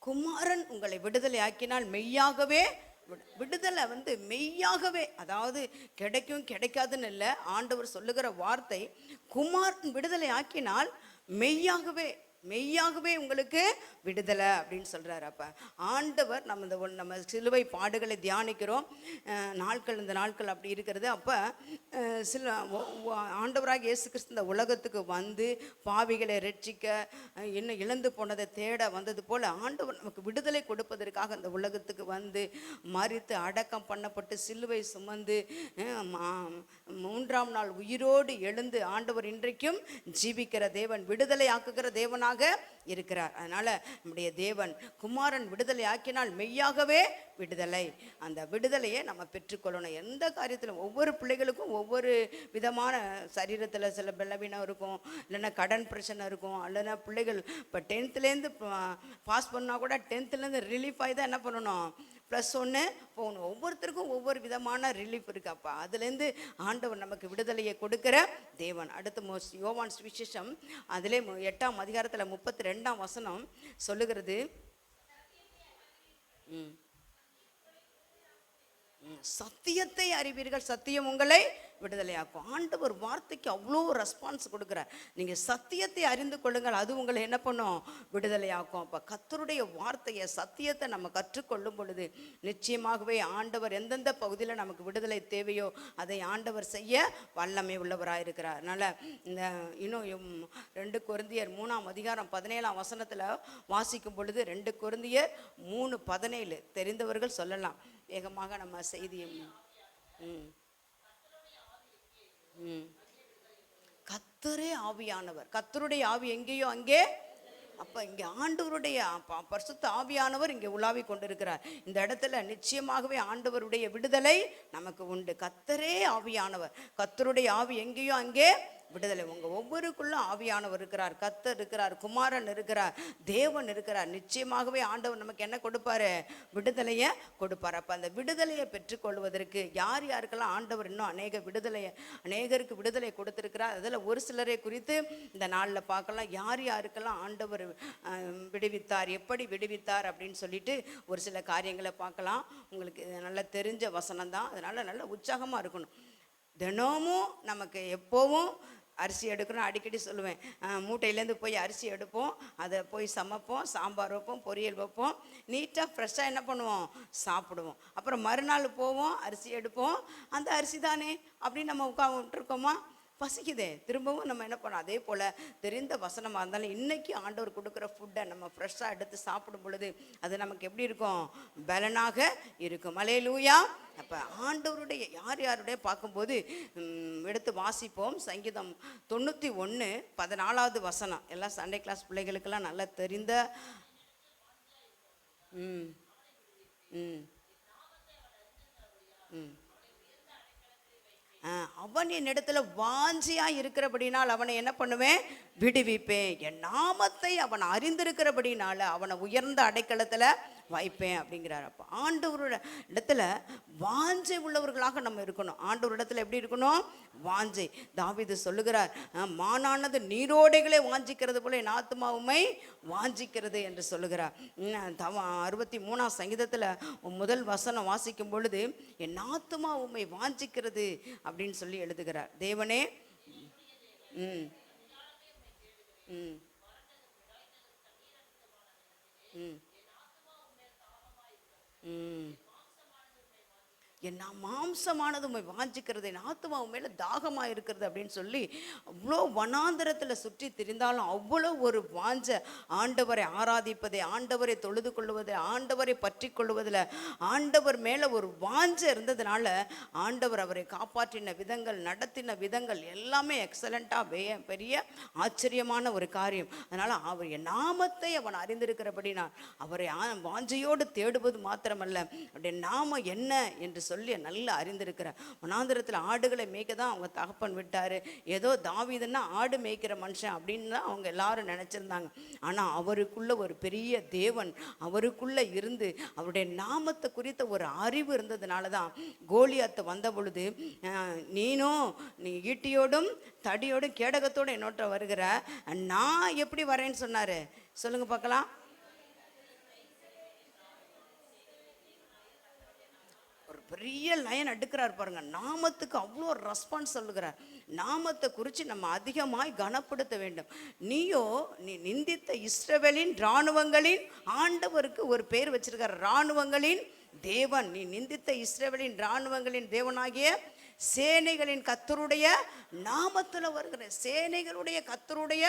குமாரன் உங்களை விடுதலை ஆக்கினால் மெய்யாகவே விடுதலை வந்து மெய்யாகவே, அதாவது கிடைக்கும் கிடைக்காதுன்னு இல்லை. ஆண்டவர் சொல்லுகிற வார்த்தை, குமாரன் விடுதலை ஆக்கினால் மெய்யாகவே மெய்யாகவே உங்களுக்கு விடுதலை அப்படின்னு சொல்கிறார். அப்போ ஆண்டவர் நம்ம சிலுவை பாடுகளை தியானிக்கிறோம் நாட்கள், இந்த நாட்கள் அப்படி இருக்கிறது. அப்போ சில ஆண்டவராக இயேசு கிறிஸ்து இந்த உலகத்துக்கு வந்து பாவிகளை ரட்சிக்க, இன்னும் இழந்து போனதை தேட வந்தது போல் ஆண்டவர் நமக்கு விடுதலை கொடுப்பதற்காக இந்த உலகத்துக்கு வந்து மரித்து அடக்கம் பண்ணப்பட்டு சிலுவை சுமந்து 3ஆம் நாள் உயிரோடு எழுந்து ஆண்டவர் இன்றைக்கும் ஜீவிக்கிற தேவன், விடுதலை ஆக்குகிற தேவனாக இருக்கிறார். அதனால நம்முடைய தேவன் குமாரன் விடுதலை ஆக்கினால் மெய்யாகவே விடுதலை. அந்த விடுதலையை நம்ம பெற்றுக்கொள்ளணும். எந்த காரியத்திலும் ஒவ்வொரு பிள்ளைகளுக்கும் ஒவ்வொரு விதமான சரீரத்தில் சில பலவீனம் இருக்கும், இல்லைன்னா கடன் பிரச்சனை இருக்கும், இல்லைன்னா பிள்ளைகள் இப்போ 10th பாஸ் பண்ணால் கூட 10th ரிலீஃப் ஆகி தான் என்ன பண்ணணும், +1 போகணும். ஒவ்வொருத்தருக்கும் ஒவ்வொரு விதமான ரிலீஃப் இருக்காப்பா. அதுலேருந்து ஆண்டவர் நமக்கு விடுதலையை கொடுக்கிற தேவன். அடுத்து யோவான் சுவிசேஷம் அதிலே 8ஆம் அதிகாரத்தில் 32ஆம் வசனம் சொல்லுகிறது, சத்தியத்தை அறிவீர்கள், சத்தியம் உங்களை விடுதலையாக்கும். ஆண்டவர் வார்த்தைக்கு அவ்வளோ ரெஸ்பான்ஸ் கொடுக்குறார். நீங்கள் சத்தியத்தை அறிந்து கொள்ளுங்கள், அது உங்களை என்ன பண்ணும், விடுதலையாக்கும். அப்போ கர்த்தருடைய வார்த்தையை, சத்தியத்தை நம்ம கற்றுக்கொள்ளும் பொழுது நிச்சயமாகவே ஆண்டவர் எந்தெந்த பகுதியில் நமக்கு விடுதலை தேவையோ அதை ஆண்டவர் செய்ய வல்லமை உள்ளவராக இருக்கிறார். அதனால் இந்த இன்னும் 2 கொரிந்தியர் 3ஆம் அதிகாரம் 17ஆம் வசனத்தில் வாசிக்கும் பொழுது 2 கொரிந்தியர் 3:17 தெரிந்தவர்கள் சொல்லலாம் வேகமாக நம்ம செய்தியும். கர்த்தரே ஆவியானவர். கர்த்தருடைய ஆவி எங்கேயோ அங்கே அப்ப இங்க ஆண்டவருடைய பரிசுத்த ஆவியானவர் இங்கே உலாவி கொண்டிருக்கிறார். இந்த இடத்துல நிச்சயமாகவே ஆண்டவருடைய விடுதலை நமக்கு உண்டு. கர்த்தரே ஆவியானவர். கர்த்தருடைய ஆவி எங்கேயோ அங்கே விடுதலை. உங்க ஒவ்வொருக்குள்ள ஆவியானவர் இருக்கிறார், கர்த்தர் இருக்கிறார், குமாரன் இருக்கிறார், தேவன் இருக்கிறார். நிச்சயமாகவே ஆண்டவர் நமக்கு என்ன கொடுப்பாரு? விடுதலையை கொடுப்பார். அப்ப அந்த விடுதலையை பெற்றுக்கொள்வதற்கு யார் யாருக்கெல்லாம் ஆண்டவர் இன்னும் அநேகருக்கு விடுதலை கொடுத்திருக்கிறார். அதில் ஒரு சிலரை குறித்து இந்த நாளில் பார்க்கலாம். யார் யாருக்கெல்லாம் ஆண்டவர் விடுவித்தார், எப்படி விடுவித்தார் அப்படின்னு சொல்லிட்டு ஒரு சில காரியங்களை பார்க்கலாம். உங்களுக்கு நல்லா தெரிஞ்ச வசனம் தான், அதனால நல்ல உற்சாகமாக இருக்கணும். தினமும் நமக்கு எப்போவும் அரிசி எடுக்கணும். அடிக்கடி சொல்லுவேன், மூட்டையிலேருந்து போய் அரிசி எடுப்போம், அதை போய் சமைப்போம், சாம்பார் வைப்போம், பொரியல் வைப்போம், நீட்டாக ஃப்ரெஷ்ஷாக என்ன பண்ணுவோம்? சாப்பிடுவோம். அப்புறம் மறுநாள் போவோம், அரிசி எடுப்போம். அந்த அரிசி தானே அப்படின்னு நம்ம விட்டுருக்கோமா? பசிக்குதே, திரும்பவும் நம்ம என்ன பண்ணோம்? அதே போல் தெரிந்த வசனமாக இருந்தாலும் இன்றைக்கி ஆண்டவர் கொடுக்குற ஃபுட்டை நம்ம ஃப்ரெஷ்ஷாக எடுத்து சாப்பிடும் பொழுது அது நமக்கு எப்படி இருக்கும்? பலனாக இருக்கும். அல்லேலூயா. அப்போ ஆண்டவருடைய யாருடைய பார்க்கும்போது எடுத்து வாசிப்போம். சங்கீதம் 91:14 வசனம். எல்லாம் சண்டே கிளாஸ் பிள்ளைகளுக்கெல்லாம் நல்லா தெரிந்த ம் ம் ம் அவன் என் இடத்துல வாஞ்சியா இருக்கிறபடினால் அவனை என்ன பண்ணுவேன்? விடுவிப்பேன். என் நாமத்தை அவன் அறிந்திருக்கிறபடினால அவனை உயர்ந்த அடைக்கலத்தில் வைப்பேன் அப்படிங்கிறார். அப்போ ஆண்டவரோட இடத்துல வாஞ்சை உள்ளவர்களாக நம்ம இருக்கணும். ஆண்டவர் இடத்துல எப்படி இருக்கணும்? வாஞ்சை. தாவீது சொல்லுகிறார், மானானது நீரோடைகளே வாஞ்சிக்கிறது போல என் ஆத்துமாவுமை வாஞ்சிக்கிறது என்று சொல்லுகிறார். 63 சங்கீதத்தில் முதல் வசனம் வாசிக்கும் பொழுது என் ஆத்துமா உம்மை வாஞ்சிக்கிறது அப்படின்னு சொல்லி எழுதுகிறார். தேவனே ம் ம் ம் ம் என் மாம்சமானது உண்மை வாஞ்சிக்கிறது, என் ஆத்துமா உண்மையில தாகமாக இருக்கிறது அப்படின்னு சொல்லி அவ்வளோ வனாந்திரத்தில் சுற்றி திரிந்தாலும் அவ்வளோ ஒரு வாஞ்ச ஆண்டவரை ஆராதிப்பதை, ஆண்டவரை தொழுது கொள்வதை, ஆண்டவரை பற்றி கொள்வதில் ஆண்டவர் மேலே ஒரு வாஞ்ச இருந்ததுனால ஆண்டவர் அவரை காப்பாற்றின விதங்கள், நடத்தின விதங்கள் எல்லாமே எக்ஸலண்ட்டாக பெரிய ஆச்சரியமான ஒரு காரியம். அதனால் அவர் என் நாமத்தை அவன் அறிந்திருக்கிறபடி நான் அவரை வாஞ்சையோடு தேடுவது மாத்திரமல்ல, அவருடைய நாமம் என்ன என்று சொல்லி நல்லா அறிந்திருக்கிறார். வனாந்திரத்தில் ஆடுகளை மேய்க்க தான் அவங்க தகப்பன் விட்டார். ஏதோ தாவீதுன்னா ஆடு மேய்க்கிற மனுஷன் அப்படின்னு தான் அவங்க எல்லாரும் நினச்சிருந்தாங்க. ஆனால் அவருக்குள்ள ஒரு பெரிய தேவன் அவருக்குள்ள இருந்து அவருடைய நாமத்தை குறித்த ஒரு அறிவு இருந்ததுனால தான் கோலியாத்து வந்த பொழுது நீ ஈட்டியோடும் தடியோடும் கேடகத்தோடு என்னோட்ட வருகிற, நான் எப்படி வரேன்னு சொன்னார்? சொல்லுங்க பார்க்கலாம். பெரிய லைன் எடுக்கிறார் பாருங்க. நாமத்துக்கு அவ்வளோ ரெஸ்பான்ஸ் சொல்லுகிறார். நாமத்தை குறித்து நம்ம அதிகமாய் கனப்படுத்த வேண்டும். நீ நிந்தித்த இஸ்ரவேலின் இராணுவங்களின் ஆண்டவருக்கு ஒரு பேர் வச்சிருக்கார், இராணுவங்களின் தேவன். நீ நிந்தித்த இஸ்ரவேலின் இராணுவங்களின் தேவனாகிய சேனைகளின் கர்த்தருடைய நாமத்தில் வருகிறேன், சேனைகளுடைய கர்த்தருடைய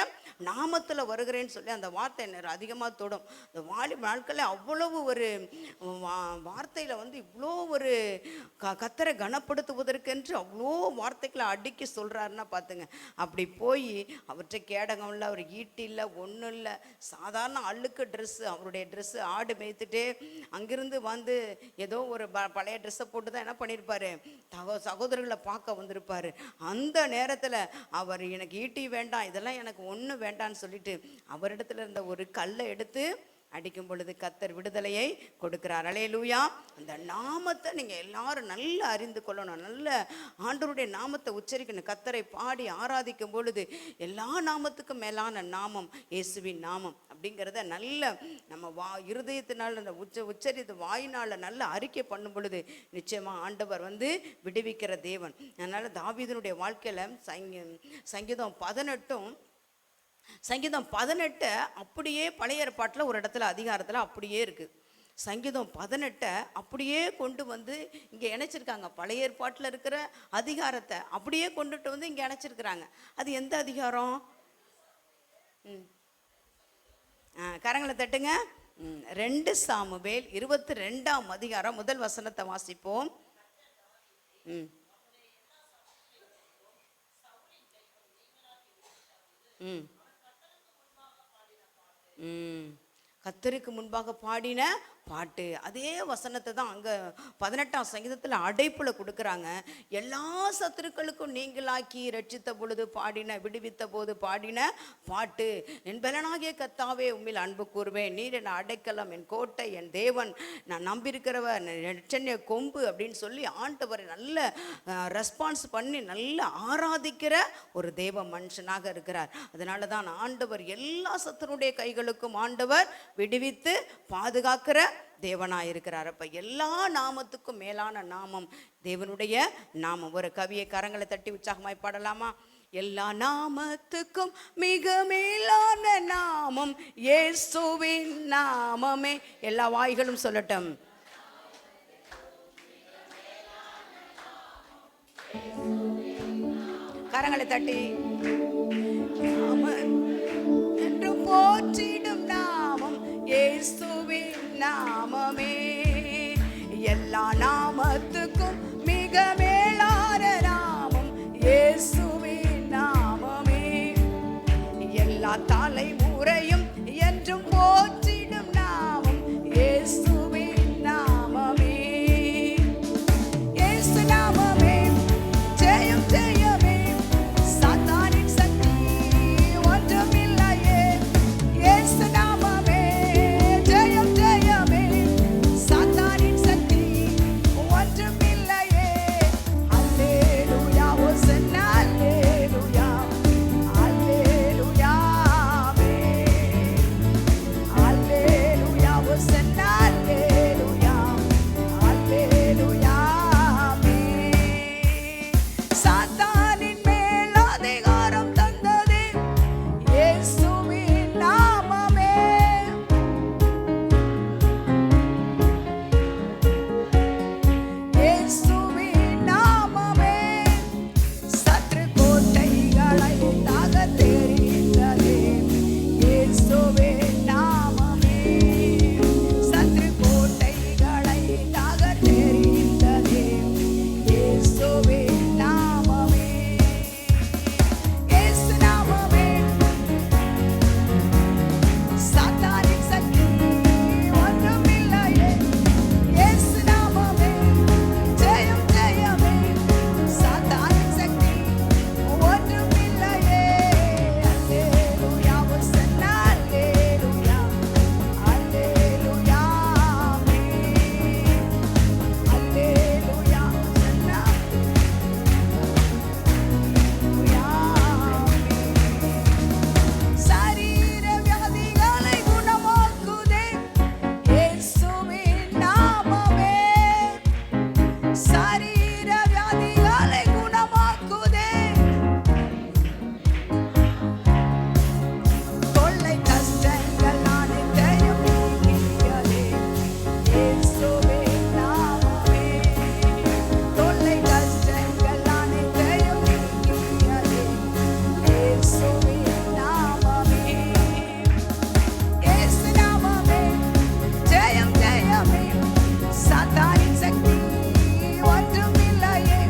நாமத்தில் வருகிறேன்னு சொல்லி அந்த வார்த்தை என்ன அதிகமாக தொடும். இந்த வாலிப நாட்களில் அவ்வளவு ஒரு வார்த்தையில் இவ்வளோ ஒரு கர்த்தரை கனப்படுத்துவதற்கென்று அவ்வளோ வார்த்தைகளை அடுக்கி சொல்கிறாருன்னா பார்த்துங்க. அப்படி போய் அவற்றை கேடகம் இல்லை, அவர் ஈட்டி இல்லை, ஒன்றும் இல்லை, சாதாரண அழுக்கு ட்ரெஸ்ஸு, அவருடைய ட்ரெஸ்ஸு ஆடு மேய்த்துட்டு அங்கிருந்து ஏதோ ஒரு பழைய ட்ரெஸ்ஸை போட்டு தான் என்ன பண்ணியிருப்பார்? சகோதரர்களை பார்க்க வந்திருப்பார். அந்த நேரத்தில் அவர் எனக்கு ஈட்டி வேண்டாம், இதெல்லாம் எனக்கு ஒன்றும் வேண்டான்னு சொல்லிட்டு அவரிடத்துல இருந்த ஒரு கல்லை எடுத்து அடிக்கும் பொழுது கர்த்தர் விடுதலையை கொடுக்கிறார். அல்லேலூயா. அந்த நாமத்தை நீங்கள் எல்லாரும் நல்லா அறிந்து கொள்ளணும். நல்ல ஆண்டவருடைய நாமத்தை உச்சரிக்கணும். கர்த்தரை பாடி ஆராதிக்கும் பொழுது எல்லா நாமத்துக்கும் மேலான நாமம் இயேசுவின் நாமம் அப்படிங்கிறத நல்ல நம்ம இருதயத்தினால் அந்த உச்சரித்து வாயினால் நல்ல அறிக்கை பண்ணும் பொழுது நிச்சயமாக ஆண்டவர் விடுவிக்கிற தேவன். அதனால் தாவீதுனுடைய வாழ்க்கையில் சங்கீதம் 18 அப்படியே பழைய ஏற்பாட்டில் ஒரு இடத்துல அதிகாரத்தில் அப்படியே இருக்குது. சங்கீதம் 18 அப்படியே கொண்டு இங்கே இணைச்சிருக்காங்க. பழைய ஏற்பாட்டில் இருக்கிற அதிகாரத்தை அப்படியே கொண்டுட்டு இங்கே இணைச்சிருக்கிறாங்க. அது எந்த அதிகாரம்? கரங்களை தட்டுங்க. 2 சாமுவேல் 22ஆம் அதிகாரம் முதல் வசனத்தை வாசிப்போம். ம் ம் கர்த்தருக்கு முன்பாக பாடின பாட்டு. அதே வசனத்தை தான் அங்கே 18ஆம் சங்கீதத்தில் அடைப்புல கொடுக்குறாங்க. எல்லா சத்துருக்களுக்கும் நீங்களாக்கி ரட்சித்த பொழுது பாடின, விடுவித்த போது பாடின பாட்டு. என் பலனாகிய கர்த்தாவே உம்மில் அன்பு கூறுவேன், நீர் என் அடைக்கலம், என் கோட்டை, என் தேவன், நான் நம்பியிருக்கிறவர், சென்னை கொம்பு அப்படின்னு சொல்லி ஆண்டவரை நல்ல ரெஸ்பான்ஸ் பண்ணி நல்ல ஆராதிக்கிற ஒரு தேவ மனுஷனாக இருக்கிறார். அதனால தான் ஆண்டவர் எல்லா சத்துருடைய கைகளுக்கும் ஆண்டவர் விடுவித்து பாதுகாக்கிற தேவனாயிருக்கிறார். அப்ப எல்லா நாமத்துக்கும் மேலான நாமம் தேவனுடைய நாமம். ஒரு கவியை கரங்களை தட்டி உற்சாகமாய் பாடலாமா? எல்லா நாமத்துக்கும் மிக மேலான நாமம் இயேசுவின் நாமமே. எல்லா வாய்களும் சொல்லட்டும். கரங்களை தட்டி என்று போற்றிடும் நாமம் இயேசுவின் நாமமே. எல்லா நாமத்துக்கும் மிக மேலான நாமம் இயேசுவின் நாமமே. எல்லா தலைமுறையும் என்றும் போற்றிடும் நாமம் இயேசுவின் நாமமே. இயேசு நாமமே ஜெயம் ஜெயமே, சாத்தானின் சக்தி ஒன்றுமில்லையே. இயேசு நாமமே ஜெயம் ஜெயமே, சாத்தானின் சக்தி ஒன்றுமில்லையே. அல்லேலூயா ஹோசன்னா, அல்லேலூயா அல்லேலூயா ஆமென். அல்லேலூயா ஹோசன்னா, அல்லேலூயா அல்லேலூயா ஆமென். சாத்தானின் மேல் அதிகாரம் தந்ததே இயேசுவின் நாமமே. இயேசுவின் நாமமே சத்ரு கோட்டைகளை தகர்த்தெறிந்ததே இயேசுவின் நாமமே. சத்ரு கோட்டைகளை தகர்த்தெறிந்ததே இயேசுவின் நாமமே. இயேசு நாமமே சாத்தானின் சக்தி ஒன்றுமில்லையே. இயேசு நாமமே ஜெயம் ஜெயமே, சாத்தானின் சக்தி ஒன்றுமில்லையே. அல்லேலூயா ஹோசன்னா, அல்லேலூயா அல்லேலூயா ஆமென். அல்லேலூயா ஹோசன்னா, அல்லேலூயா ஆமென். சரீர வியாதிகளை குணமாக்குதே இயேசுவின் நாமமே. சரீர வியாதிகளை குணமாக்குதே. தொல்லை கஷ்டங்கள் அனைத்தையும் நீக்கியதே இயேசுவின் நாமமே. தொல்லை கஷ்டங்கள் அனைத்தையும் நீக்கியதே இயேசுவின் நாமமே. இயேசு நாமமே ஜெயம் ஜெயமே, சாத்தானின் சக்தி ஒன்றுமில்லையே.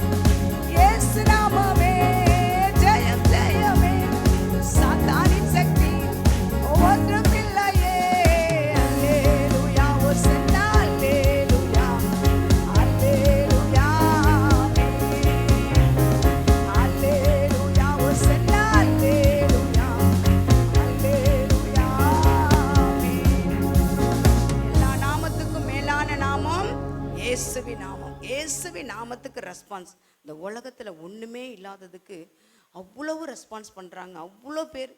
இயேசு நாமமே ஜெயம் ஜெயமே, சாத்தானின் சக்தி ஒன்றுமில்லையே. அல்லேலூயா ஹோசன்னா, அல்லேலூயா அல்லேலூயா ஆமென். அல்லேலூயா ஹோசன்னா, அல்லேலூயா அல்லேலூயா ஆமென். எல்லா நாமத்துக்கும் மேலான நாமம் இயேசுவின் நாமம். இயேசுவின் நாமத்துக்கு ரெஸ்பான்ஸ் இந்த உலகத்தில் ஒன்றுமே இல்லாததுக்கு அவ்வளவு ரெஸ்பான்ஸ் பண்ணுறாங்க. அவ்வளோ பேர்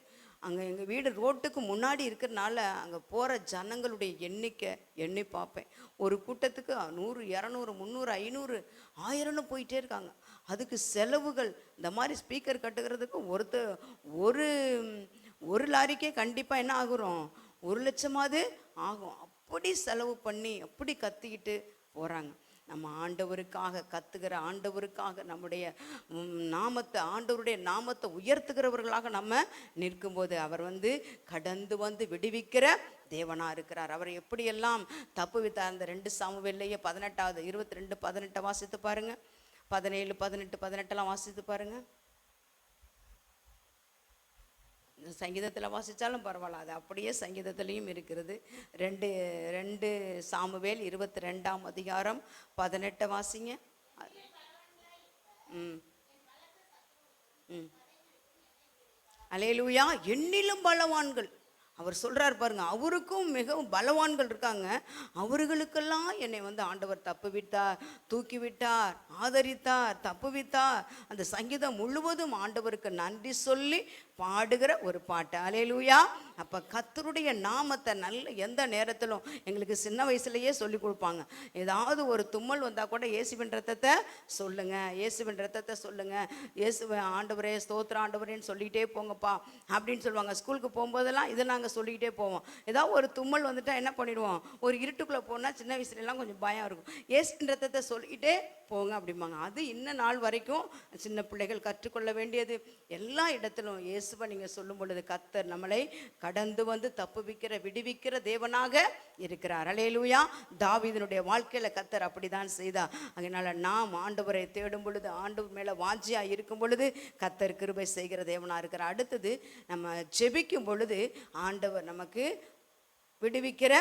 அங்கே எங்கள் வீடு ரோட்டுக்கு முன்னாடி இருக்கிறனால அங்கே போகிற ஜனங்களுடைய எண்ணிக்கை எண்ணி பார்ப்பேன். ஒரு கூட்டத்துக்கு 100 200 300 500 1000ன்னு போயிட்டே இருக்காங்க. அதுக்கு செலவுகள் இந்த மாதிரி ஸ்பீக்கர் கட்டுக்கிறதுக்கு ஒரு லாரிக்கே கண்டிப்பாக என்ன ஆகுறோம், 1 லட்சமாவது ஆகும். அப்படி செலவு பண்ணி அப்படி கத்திக்கிட்டு போகிறாங்க. நம்ம ஆண்டவருக்காக கத்துகிற, ஆண்டவருக்காக நம்முடைய நாமத்தை, ஆண்டவருடைய நாமத்தை உயர்த்துகிறவர்களாக நம்ம நிற்கும்போது அவர் கடந்து வந்து விடுவிக்கிற தேவனாக இருக்கிறார். அவர் எப்படியெல்லாம் தப்புவித்தார். அந்த 2 சாமுவேல்லையே 18 22 18 வாசித்து பாருங்க. 17 18 18 வாசித்து பாருங்க. சங்கீதத்தில் வாசித்தாலும் பரவாயில்ல, அது அப்படியே சங்கீதத்துலேயும் இருக்கிறது. ரெண்டு ரெண்டு சாமுவேல் 22ஆம் அதிகாரம் 18 வாசிங்க. ம் ம் அல்லேலூயா. எண்ணிலும் பலவான்கள் அவர் சொல்கிறார் பாருங்க, அவருக்கும் மிகவும் பலவான்கள் இருக்காங்க, அவர்களுக்கெல்லாம் என்னை வந்து ஆண்டவர் தப்பு விட்டார், தூக்கி விட்டார், ஆதரித்தார், தப்பு விட்டார். அந்த சங்கீதம் முழுவதும் ஆண்டவருக்கு நன்றி சொல்லி பாடுகிற ஒரு பாட்டு. அல்லேலூயா. அப்போ கர்த்தருடைய நாமத்தை நல்ல எந்த நேரத்திலும் எங்களுக்கு சின்ன வயசுலேயே சொல்லி கொடுப்பாங்க. ஏதாவது ஒரு தும்மல் வந்தால் கூட இயேசுவின் ரத்தத்தை சொல்லுங்கள், இயேசுவின் ரத்தத்தை சொல்லுங்கள், இயேசுவை ஆண்டவரே ஸ்தோத்திர ஆண்டவரேன்னு சொல்லிகிட்டே போங்கப்பா அப்படின்னு சொல்லுவாங்க. ஸ்கூலுக்கு போகும்போதெல்லாம் இதை நாங்கள் சொல்லிக்கிட்டே போவோம். ஏதாவது ஒரு தும்மல் வந்துட்டால் என்ன பண்ணிடுவோம், ஒரு இருட்டுக்குள்ளே போனால் சின்ன வயசுலலாம் கொஞ்சம் பயம் இருக்கும், இயேசுவின் ரத்தத்தை சொல்லிக்கிட்டே போங்க அப்படிம்பாங்க. அது இன்ன நாள் வரைக்கும் சின்ன பிள்ளைகள் கற்றுக்கொள்ள வேண்டியது. எல்லா இடத்திலும் இயேசுவை நீங்கள் சொல்லும் பொழுது கர்த்தர் நம்மளை கடந்து வந்து தப்புவிக்கிற விடுவிக்கிற தேவனாக இருக்கிறார். அல்லேலூயா. தாவீதினுடைய வாழ்க்கையில் கர்த்தர் அப்படிதான் செய்தார். அதனால் நாம் ஆண்டவரை தேடும் பொழுது, ஆண்டவர் மேலே வாஞ்சியாக இருக்கும் பொழுது கர்த்தர் கிருபை செய்கிற தேவனாக இருக்கிறார். அடுத்தது நம்ம ஜெபிக்கும் பொழுது ஆண்டவர் நமக்கு விடுவிக்கிற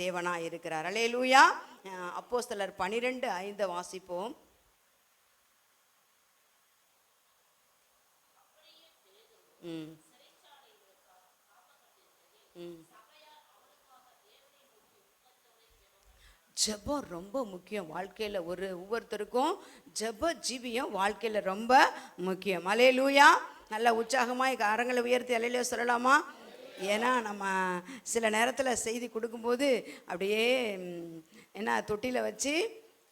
தேவனாக இருக்கிறார். அல்லேலூயா. அப்போஸ்தலர் 12:5 வாசிப்போம். ஜெபம் ரொம்ப முக்கியம் வாழ்க்கையில். ஒவ்வொருத்தருக்கும் ஜெப ஜீவியம் வாழ்க்கையில் ரொம்ப முக்கியம். அல்லேலூயா. நல்லா உற்சாகமாக கரங்களை உயர்த்தி அல்லேலூயா சொல்லலாமா? ஏன்னா நம்ம சில நேரத்தில் செய்தி கொடுக்கும்போது அப்படியே என்ன தொட்டியில் வச்சு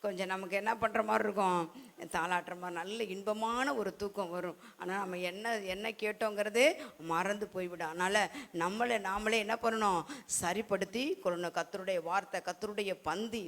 கொஞ்சம் நமக்கு என்ன பண்ணுற மாதிரி இருக்கும், தாளாட்டுற மாதிரி நல்ல இன்பமான ஒரு தூக்கம் வரும். ஆனால் நம்ம என்ன கேட்டோங்கிறது மறந்து போய்விடும். அதனால் நாமளே என்ன பண்ணணும், சரிப்படுத்தி கொள்ளணும். கர்த்தருடைய வார்த்தை, கர்த்தருடைய பந்தி,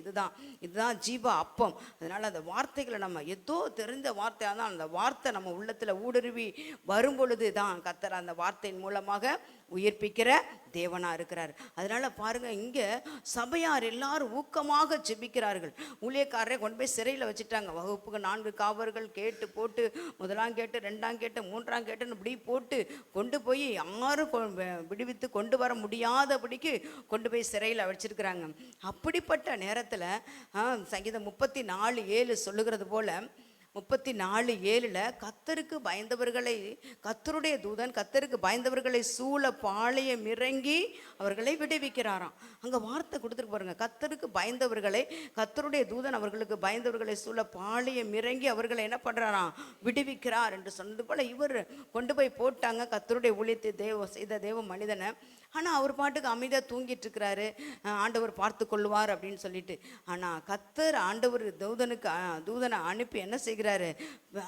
இதுதான் ஜீவ அப்பம். அதனால் அந்த வார்த்தைகளை நம்ம ஏதோ தெரிந்த வார்த்தையாக தான் அந்த வார்த்தை நம்ம உள்ளத்தில் ஊடுருவி வரும் பொழுது தான் கர்த்தர் அந்த வார்த்தையின் மூலமாக உயிர்ப்பிக்கிற தேவனாக இருக்கிறார். அதனால் பாருங்கள், இங்கே சபையார் எல்லாரும் ஊக்கமாக ஜெபிக்கிறார்கள். ஊழியக்காரரை கொண்டு போய் சிறையில் வச்சுட்டாங்க. வகுப்புக்கு 4 காவர்கள் கேட்டு போட்டு, 1ஆம் கேட்டு, 2ஆம் கேட்டு, 3ஆம் கேட்டுன்னு இப்படி போட்டு கொண்டு போய் யாரும் விடுவித்து கொண்டு வர முடியாதபடிக்கு கொண்டு போய் சிறையில் வச்சிருக்கிறாங்க. அப்படிப்பட்ட நேரத்தில் சங்கீதம் 34:7 சொல்லுகிறது போல், 34:7 கர்த்தருக்கு பயந்தவர்களை, கர்த்தருடைய தூதன் கர்த்தருக்கு பயந்தவர்களை சூழ பாளையம் இறங்கி அவர்களை விடுவிக்கிறாராம். அங்கே வார்த்தை கொடுத்துருக்கு பாருங்க, கர்த்தருக்கு பயந்தவர்களை, கர்த்தருடைய தூதன் அவர்களுக்கு பயந்தவர்களை சூழ பாளையம் இறங்கி அவர்களை என்ன பண்ணுறாராம், விடுவிக்கிறார் என்று சொன்னது போல் இவர் கொண்டு போய் போட்டாங்க கர்த்தருடைய ஊழியத்தை செய்த தேவ மனிதனை. ஆனால் அவர் பாட்டுக்கு அமைதியாக தூங்கிட்டு இருக்கிறாரு, ஆண்டவர் பார்த்து கொள்வார் அப்படின்னு சொல்லிட்டு. ஆனால் கர்த்தர் ஆண்டவர் தூதனை அனுப்பி என்ன செய்கிறாரு,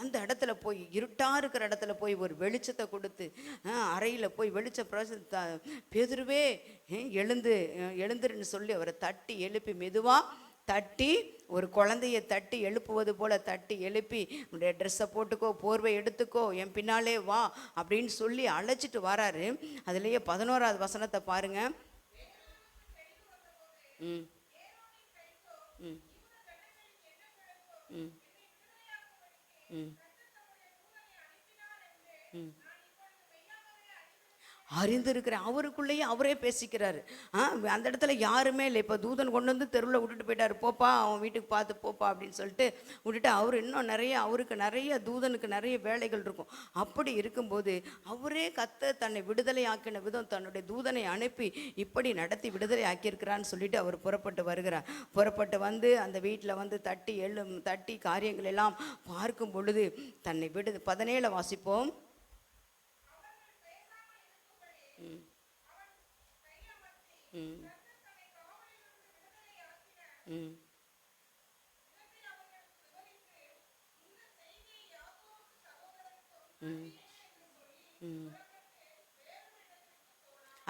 அந்த இடத்துல போய் இருட்டாக இருக்கிற இடத்துல போய் ஒரு வெளிச்சத்தை கொடுத்து, அறையில் போய் பேதுருவே எழுந்துருன்னு சொல்லி அவரை தட்டி எழுப்பி, மெதுவாக தட்டி, ஒரு குழந்தைய தட்டி எழுப்புவது போல தட்டி எழுப்பி, உன்னுடைய ட்ரெஸ்ஸை போட்டுக்கோ, போர்வை எடுத்துக்கோ, என் பின்னாலே வா அப்படின்னு சொல்லி அழைச்சிட்டு வராரு. அதுலேயே 11ஆவது வசனத்தை பாருங்க. ம் ம் ம் ம் ம் அறிந்திருக்கிறேன். அவருக்குள்ளேயே அவரே பேசிக்கிறாரு. அந்த இடத்துல யாருமே இல்லை. இப்போ தூதன் கொண்டு வந்து தெருவில் விட்டுட்டு போயிட்டார், போப்பா அவன் வீட்டுக்கு பார்த்து போப்பா அப்படின்னு சொல்லிட்டு விட்டுட்டு, அவர் இன்னும் அவருக்கு தூதனுக்கு நிறைய வேலைகள் இருக்கும். அப்படி இருக்கும்போது அவரே கர்த்தர் தன்னை விடுதலை ஆக்கின விதம், தன்னுடைய தூதனை அனுப்பி இப்படி நடத்தி விடுதலை ஆக்கியிருக்கிறான்னு சொல்லிட்டு அவர் புறப்பட்டு வருகிறார். புறப்பட்டு வந்து அந்த வீட்டில் வந்து தட்டி காரியங்கள் எல்லாம் பார்க்கும் பொழுது தன்னை 17 வாசிப்போம்.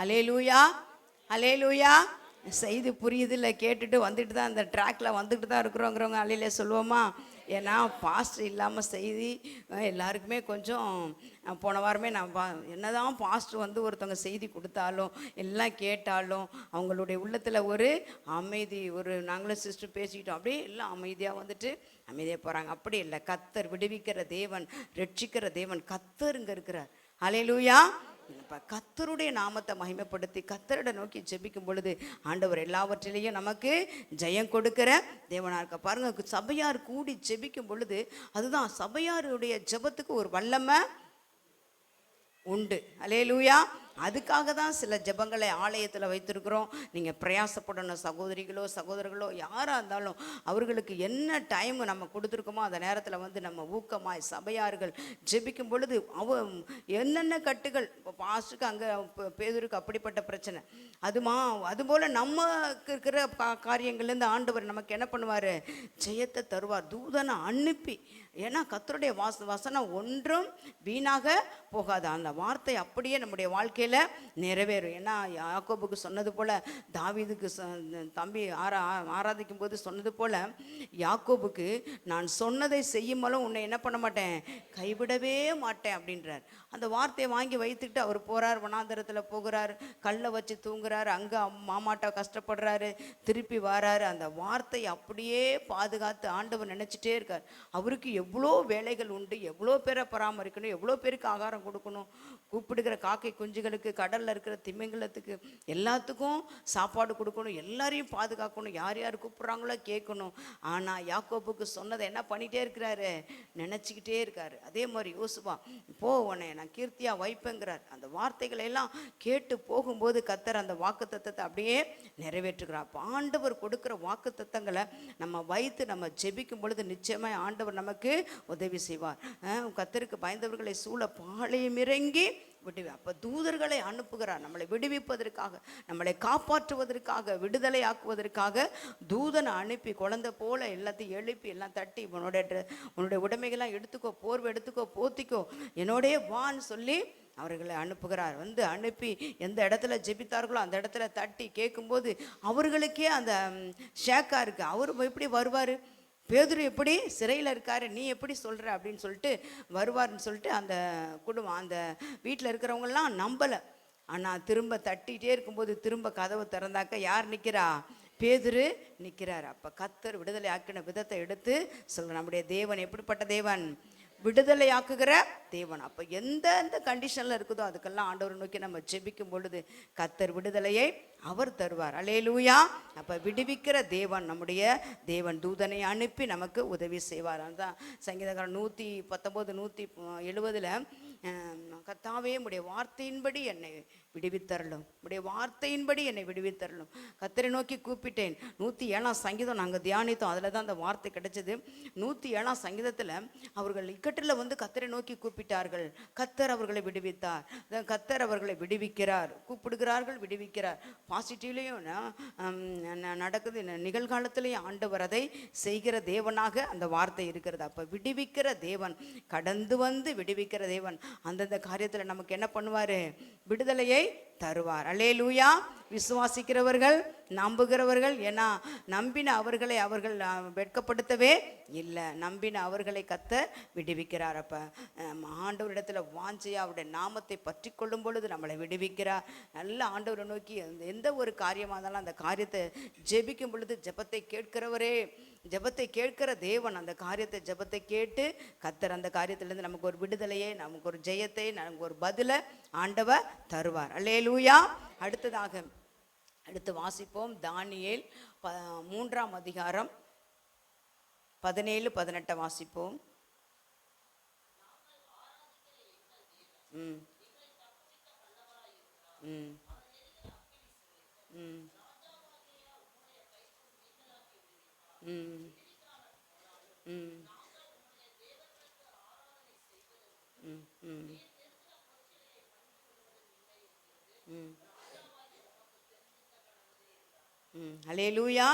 அல்லேலூயா. அல்லேலூயா. செய்தி புரியுது இல்லை, கேட்டுட்டு வந்துட்டு தான் அந்த ட்ராக்கில் வந்துட்டு தான் இருக்கிறோங்கிறவங்க அல்லையிலே சொல்லுவோமா? ஏன்னா பாஸ்டர் இல்லாமல் செய்தி எல்லாருக்குமே கொஞ்சம், போன வாரமே நான் என்னதான் பாஸ்டர் வந்து ஒருத்தவங்க செய்தி கொடுத்தாலும் எல்லாம் கேட்டாலும் அவங்களுடைய உள்ளத்தில் ஒரு அமைதி, நாங்களும் சிஸ்டர் பேசிக்கிட்டோம், அப்படியே எல்லாம் அமைதியாக வந்துட்டு அமைதியாக போகிறாங்க. அப்படி இல்லை, கர்த்தர் விடுவிக்கிற தேவன், ரட்சிக்கிற தேவன் கர்த்தர் இங்கே இருக்கிறார். அல்லேலூயா. இப்போ கர்த்தருடைய நாமத்தை மகிமைப்படுத்தி கர்த்தரிட நோக்கி ஜெபிக்கும் பொழுது ஆண்டவர் எல்லாவற்றிலையும் நமக்கு ஜெயம் கொடுக்கிற தேவனாக இருக்க. பாருங்க, சபையார் கூடி ஜெபிக்கும் பொழுது அதுதான் சபையாருடைய ஜெபத்துக்கு ஒரு வல்லமை உண்டு. அல்லேலூயா. அதுக்காக தான் சில ஜெபங்களை ஆலயத்தில் வைத்திருக்கிறோம். நீங்கள் பிரயாசப்படணும், சகோதரிகளோ சகோதரர்களோ யாராக இருந்தாலும் அவர்களுக்கு என்ன டைம் நம்ம கொடுத்துருக்கோமோ அந்த நேரத்தில் வந்து நம்ம ஊக்கமாய் சபையார்கள் ஜெபிக்கும் பொழுது என்னென்ன கட்டுகள் இப்போ பாஸ்டுக்கு அங்கே பேதுருக்கு அப்படிப்பட்ட பிரச்சனை அதுபோல் நமக்கு இருக்கிற காரியங்கள்லேருந்து ஆண்டவர் நமக்கு என்ன பண்ணுவார், ஜெயத்தை தருவார். தூதனை அனுப்பி, ஏன்னா கர்த்தருடைய வசனம் ஒன்றும் வீணாக போகாது. அந்த வார்த்தை அப்படியே நம்முடைய வாழ்க்கையில் நிறைவேறும். ஏன்னா யாக்கோபுக்கு சொன்னது போல், தாவீதுக்கு தம்பி ஆராதிக்கும் போது சொன்னது போல், யாக்கோபுக்கு நான் சொன்னதை செய்யும்போதும் உன்னை என்ன பண்ண மாட்டேன், கைவிடவே மாட்டேன் அப்படின்றார். அந்த வார்த்தையை வாங்கி வைத்துக்கிட்டு அவர் போகிறார், வனாந்தரத்தில் போகிறார், கல்லை வச்சு தூங்குறாரு, அங்கே மாமாட்டா கஷ்டப்படுறாரு, திருப்பி வராரு. அந்த வார்த்தை அப்படியே பாதுகாத்து ஆண்டவர் நினச்சிட்டே இருக்கார். அவருக்கு எவ்வளோ வேலைகள் உண்டு, எவ்வளோ பேரை பராமரிக்கணும், எவ்வளோ பேருக்கு ஆகாரம் கொடுக்கணும், கூப்பிடுகிற காக்கை குஞ்சுகளுக்கு, கடலில் இருக்கிற திமிங்கலத்துக்கு எல்லாத்துக்கும் சாப்பாடு கொடுக்கணும், எல்லாரையும் பாதுகாக்கணும், யார் யார் கூப்பிட்றாங்களோ கேட்கணும். ஆனால் யாக்கோபுக்கு சொன்னதை என்ன பண்ணிகிட்டே இருக்கிறாரு, நினச்சிக்கிட்டே இருக்காரு. அதே மாதிரி யோசுவா, போ உன்னை நான் கீர்த்தியாக வைப்பேங்கிறார். அந்த வார்த்தைகளை எல்லாம் கேட்டு போகும்போது கர்த்தர் அந்த வாக்கு தத்தத்தை அப்படியே நிறைவேற்றுகிறார். அப்போ ஆண்டவர் கொடுக்குற வாக்கு தத்தங்களை நம்ம வைத்து நம்ம ஜெபிக்கும் பொழுது நிச்சயமாக ஆண்டவர் நமக்கு உதவி செய்வார். கர்த்தருக்கு பயந்தவர்களை சூழ பாளையம் இறங்கி அப்போ தூதர்களை அனுப்புகிறார், நம்மளை விடுவிப்பதற்காக, நம்மளை காப்பாற்றுவதற்காக, விடுதலை ஆக்குவதற்காக தூதனை அனுப்பி குழந்தை போல எல்லாத்தையும் எழுப்பி எல்லாம் தட்டி, உன்னுடைய உடைமைகள்லாம் எடுத்துக்கோ, போர்வை எடுத்துக்கோ, போத்திக்கோ, என்னோடே வான்னு சொல்லி அவர்களை அனுப்புகிறார். வந்து அனுப்பி எந்த இடத்துல ஜெபித்தார்களோ அந்த இடத்துல தட்டி கேட்கும்போது அவர்களுக்கே அந்த ஷேக்காக இருக்குது. அவர் எப்படி வருவார், பேதுரு எப்படி சிறையில் இருக்காரு, நீ எப்படி சொல்கிற அப்படின்னு சொல்லிட்டு வருவார்னு சொல்லிட்டு அந்த குடும்பம், அந்த வீட்டில் இருக்கிறவங்கெல்லாம் நம்பலை. ஆனால் திரும்ப தட்டிகிட்டே இருக்கும்போது திரும்ப கதவை திறந்தாக்க யார் நிற்கிறா, பேதுரு நிற்கிறார். அப்போ கர்த்தர் விடுதலை ஆக்கின விதத்தை எடுத்து சொல்கிற, நம்முடைய தேவன் எப்படிப்பட்ட தேவன், விடுதலை ஆக்குகிற தேவன். அப்போ எந்தெந்த கண்டிஷனில் இருக்குதோ அதுக்கெல்லாம் ஆண்டவரை நோக்கி நம்ம ஜெபிக்கும் பொழுது கர்த்தர் விடுதலையை அவர் தருவார். அல்லேலூயா. அப்போ விடுவிக்கிற தேவன் நம்முடைய தேவன், தூதனை அனுப்பி நமக்கு உதவி செய்வார். அதுதான் சங்கீதக்காரன் 119 170 கர்த்தாவே உம்முடைய வார்த்தையின்படி என்னை விடுவித்தரலும், உடைய வார்த்தையின்படி என்னை விடுவித்தரலும். கர்த்தரை நோக்கி கூப்பிட்டேன். 107 சங்கீதம் நாங்கள் தியானித்தோம், அதில் தான் அந்த வார்த்தை கிடைச்சது. 107 சங்கீதத்தில் அவர்கள் இக்கட்டில் வந்து கர்த்தரை நோக்கி கூப்பிட்டார்கள், கர்த்தர் அவர்களை விடுவித்தார். கர்த்தர் அவர்களை விடுவிக்கிறார், கூப்பிடுகிறார்கள், விடுவிக்கிறார். பாசிட்டிவ்லேயும் நடக்குது, நிகழ்காலத்திலேயும் ஆண்டவர் அதை செய்கிற தேவனாக அந்த வார்த்தை இருக்கிறது. அப்போ விடுவிக்கிற தேவன், கடந்து வந்து விடுவிக்கிற தேவன் அந்தந்த காரியத்தில் நமக்கு என்ன பண்ணுவார், விடுதலையை தருவார். அல்லேலூயா. விசுவாசிக்கிறவர்கள், நம்புகிறவர்கள், ஏன்னா நம்பின அவர்களை அவர்கள் வெட்கப்படுத்தவே இல்லை, நம்பின அவர்களை கர்த்தர் விடுவிக்கிறார். அப்போ ஆண்டவரிடத்தில் வாஞ்சியா அவருடைய நாமத்தை பற்றி கொள்ளும் பொழுது நம்மளை விடுவிக்கிறார். நல்ல ஆண்டவரை நோக்கி எந்த ஒரு காரியமாக இருந்தாலும் அந்த காரியத்தை ஜெபிக்கும் பொழுது ஜெபத்தை கேட்கிறவரே, ஜெபத்தை கேட்கிற தேவன், அந்த காரியத்தை ஜெபத்தை கேட்டு கர்த்தர் அந்த காரியத்திலேருந்து நமக்கு ஒரு விடுதலையை, நமக்கு ஒரு ஜெயத்தை, நமக்கு ஒரு பதிலை ஆண்டவர் தருவார். அல்லேலூயா. அடுத்து வாசிப்போம் தானியேல் 3ஆம் அதிகாரம் 17-18 வாசிப்போம். ம் ம் ம் ம் ம் ம் அல்லேலூயா.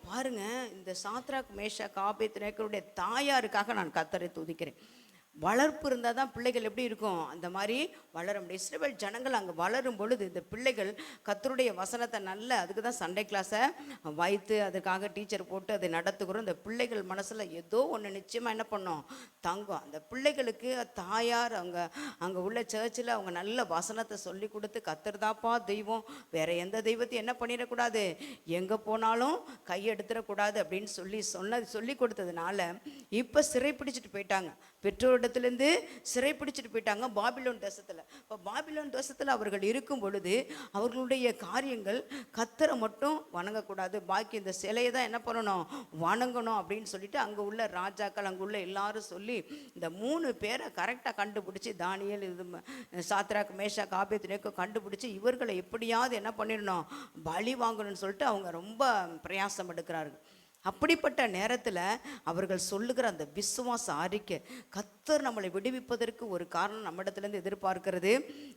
பாருங்க, இந்த சாத்ராக் மேஷாக் ஆபேத்நேகோவுடைய தாயாருக்காக நான் கர்த்தரை துதிக்கிறேன். வளர்ப்பு இருந்தால் தான் பிள்ளைகள் எப்படி இருக்கும், அந்த மாதிரி வளர முடியும். இஸ்ரவேல் ஜனங்கள் அங்கே வளரும் பொழுது இந்த பிள்ளைகள் கர்த்தருடைய வசனத்தை நல்ல, அதுக்கு தான் சண்டே கிளாஸை வைத்து அதுக்காக டீச்சர் போட்டு அதை நடத்துகிறோம். இந்த பிள்ளைகள் மனசில் ஏதோ ஒன்று நிச்சயமாக என்ன பண்ணோம், தங்கும். அந்த பிள்ளைகளுக்கு தாயார் அங்கே உள்ள சர்ச்சில் அவங்க நல்ல வசனத்தை சொல்லி கொடுத்து, கர்த்தர் தாப்பா தெய்வம், வேற எந்த தெய்வத்தையும் என்ன பண்ணிடக்கூடாது, எங்கே போனாலும் கையெடுத்துடக்கூடாது அப்படின்னு சொல்லி கொடுத்ததுனால இப்போ சிறை பிடிச்சிட்டு போயிட்டாங்க. பெற்றோரிடத்தில் தேவனிடத்திலிருந்து சிறைப்பிடிச்சிட்டு போயிட்டாங்க பாபிலோன் தேசத்தில். இப்போ பாபிலோன் தேசத்தில் அவர்கள் இருக்கும் பொழுது அவர்களுடைய காரியங்கள் கத்தரை மட்டும் வணங்கக்கூடாது, பாக்கி இந்த சிலையை தான் என்ன பண்ணணும், வணங்கணும் அப்படின்னு சொல்லிட்டு அங்கே உள்ள ராஜாக்கள் அங்கே உள்ள எல்லாரும் சொல்லி இந்த 3 பேரை கரெக்டாக கண்டுபிடிச்சி, தானியேல், இது சாத்ராக், மேஷாக், ஆபேத்நேகோ கண்டுபிடிச்சி இவர்களை எப்படியாவது என்ன பண்ணிடணும், பலி வாங்கணும்னு சொல்லிட்டு அவங்க ரொம்ப பிரயாசம் எடுக்கிறார்கள். அப்படிப்பட்ட நேரத்தில் அவர்கள் சொல்லுகிற அந்த விசுவாச அறிக்கை, கர்த்தர் நம்மளை விடுவிப்பதற்கு ஒரு காரணம் நம்மிடத்துலேருந்து எதிர்பார்க்கிறது,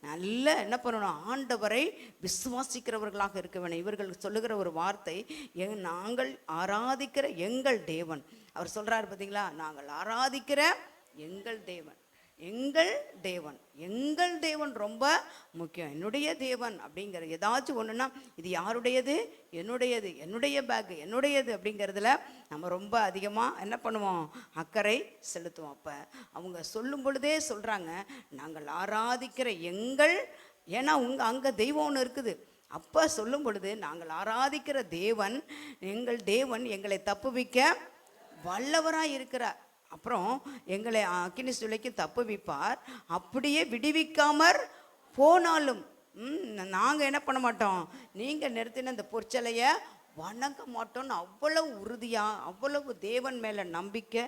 நல்ல என்ன பண்ணணும், ஆண்டவரை விசுவாசிக்கிறவர்களாக இருக்க வேணும். இவர்கள் சொல்லுகிற ஒரு வார்த்தை, நாங்கள் ஆராதிக்கிற எங்கள் தேவன். அவர் சொல்கிறார் பார்த்தீங்களா, நாங்கள் ஆராதிக்கிற எங்கள் தேவன். எங்கள் தேவன், எங்கள் தேவன் ரொம்ப முக்கியம். என்னுடைய தேவன் அப்படிங்கிற ஏதாச்சும் ஒன்றுனா இது யாருடையது, என்னுடையது, என்னுடைய பேக்கு, என்னுடையது அப்படிங்கிறதுல நம்ம ரொம்ப அதிகமாக என்ன பண்ணுவோம், அக்கறை செலுத்துவோம். அப்போ அவங்க சொல்லும் பொழுதே சொல்கிறாங்க, நாங்கள் ஆராதிக்கிற எங்கள், ஏன்னா அங்கே தெய்வம் ஒன்று இருக்குது. அப்போ சொல்லும் பொழுது நாங்கள் ஆராதிக்கிற தேவன், எங்கள் தேவன் எங்களை தப்புவிக்க வல்லவராக இருக்கிறார். அப்புறம் எங்களை அக்கினி சூளைக்கு தப்புவிப்பார், அப்படியே விடுவிக்காமற் போனாலும் நாங்கள் என்ன பண்ண மாட்டோம், நீங்கள் நிறுத்தின இந்த பொற்சலையை வணங்க மாட்டோம்னு அவ்வளவு உறுதியாக, அவ்வளவு தேவன் மேலே நம்பிக்கை.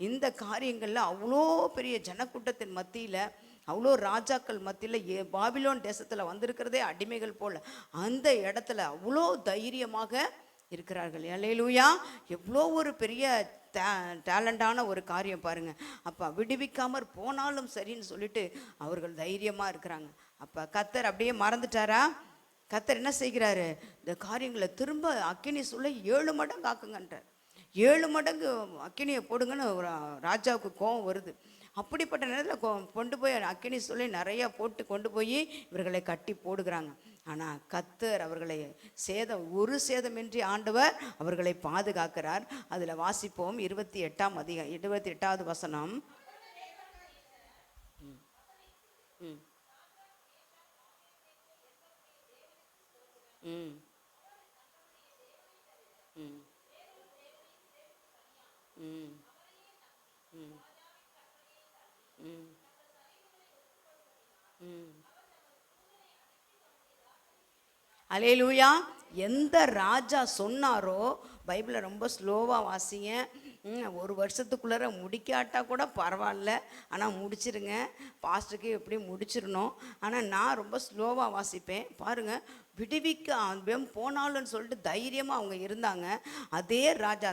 இந்த காரியங்களில் அவ்வளோ பெரிய ஜனக்கூட்டத்தின் மத்தியில், அவ்வளோ ராஜாக்கள் மத்தியில், பாபிலோன் தேசத்தில் வந்திருக்கிறதே அடிமைகள் போல் அந்த இடத்துல அவ்வளோ தைரியமாக இருக்கிறார்கள். அல்லேலூயா! எவ்வளோ ஒரு பெரிய டேலண்டான ஒரு காரியம் பாருங்கள். அப்போ விடுவிக்காமற் போனாலும் சரின்னு சொல்லிட்டு அவர்கள் தைரியமாக இருக்கிறாங்க. அப்போ கர்த்தர் அப்படியே மறந்துட்டாரா? கர்த்தர் என்ன செய்கிறாரு, இந்த காரியங்களை திரும்ப அக்கினி சூளை 7 மடங்கு ஆக்குங்கன்றார். 7 மடங்கு அக்கினியை போடுங்கன்னு ராஜாவுக்கு கோபம் வருது. அப்படிப்பட்ட நேரத்தில் கொண்டு போய் அக்கினி சூளை நிறையா போட்டு கொண்டு போய் இவர்களை கட்டி போடுகிறாங்க. ஆனால் கர்த்தர் அவர்களை ஒரு சேதமின்றி ஆண்டவர் அவர்களை பாதுகாக்கிறார். அதில் வாசிப்போம் 28வது வசனம். அல்லேலூயா! எந்த ராஜா சொன்னாரோ, பைபிளை ரொம்ப ஸ்லோவாக வாசிங்க, 1 வருஷத்துக்குள்ளே முடிக்காட்டா கூட பரவாயில்ல, ஆனால் முடிச்சிருங்க. பாஸ்டருக்கு எப்படி முடிச்சிடணும், ஆனால் நான் ரொம்ப ஸ்லோவாக வாசிப்பேன். பாருங்கள், விடுவிக்க போனாலும்னு சொல்லிட்டு தைரியமாக அவங்க இருந்தாங்க. அதே ராஜா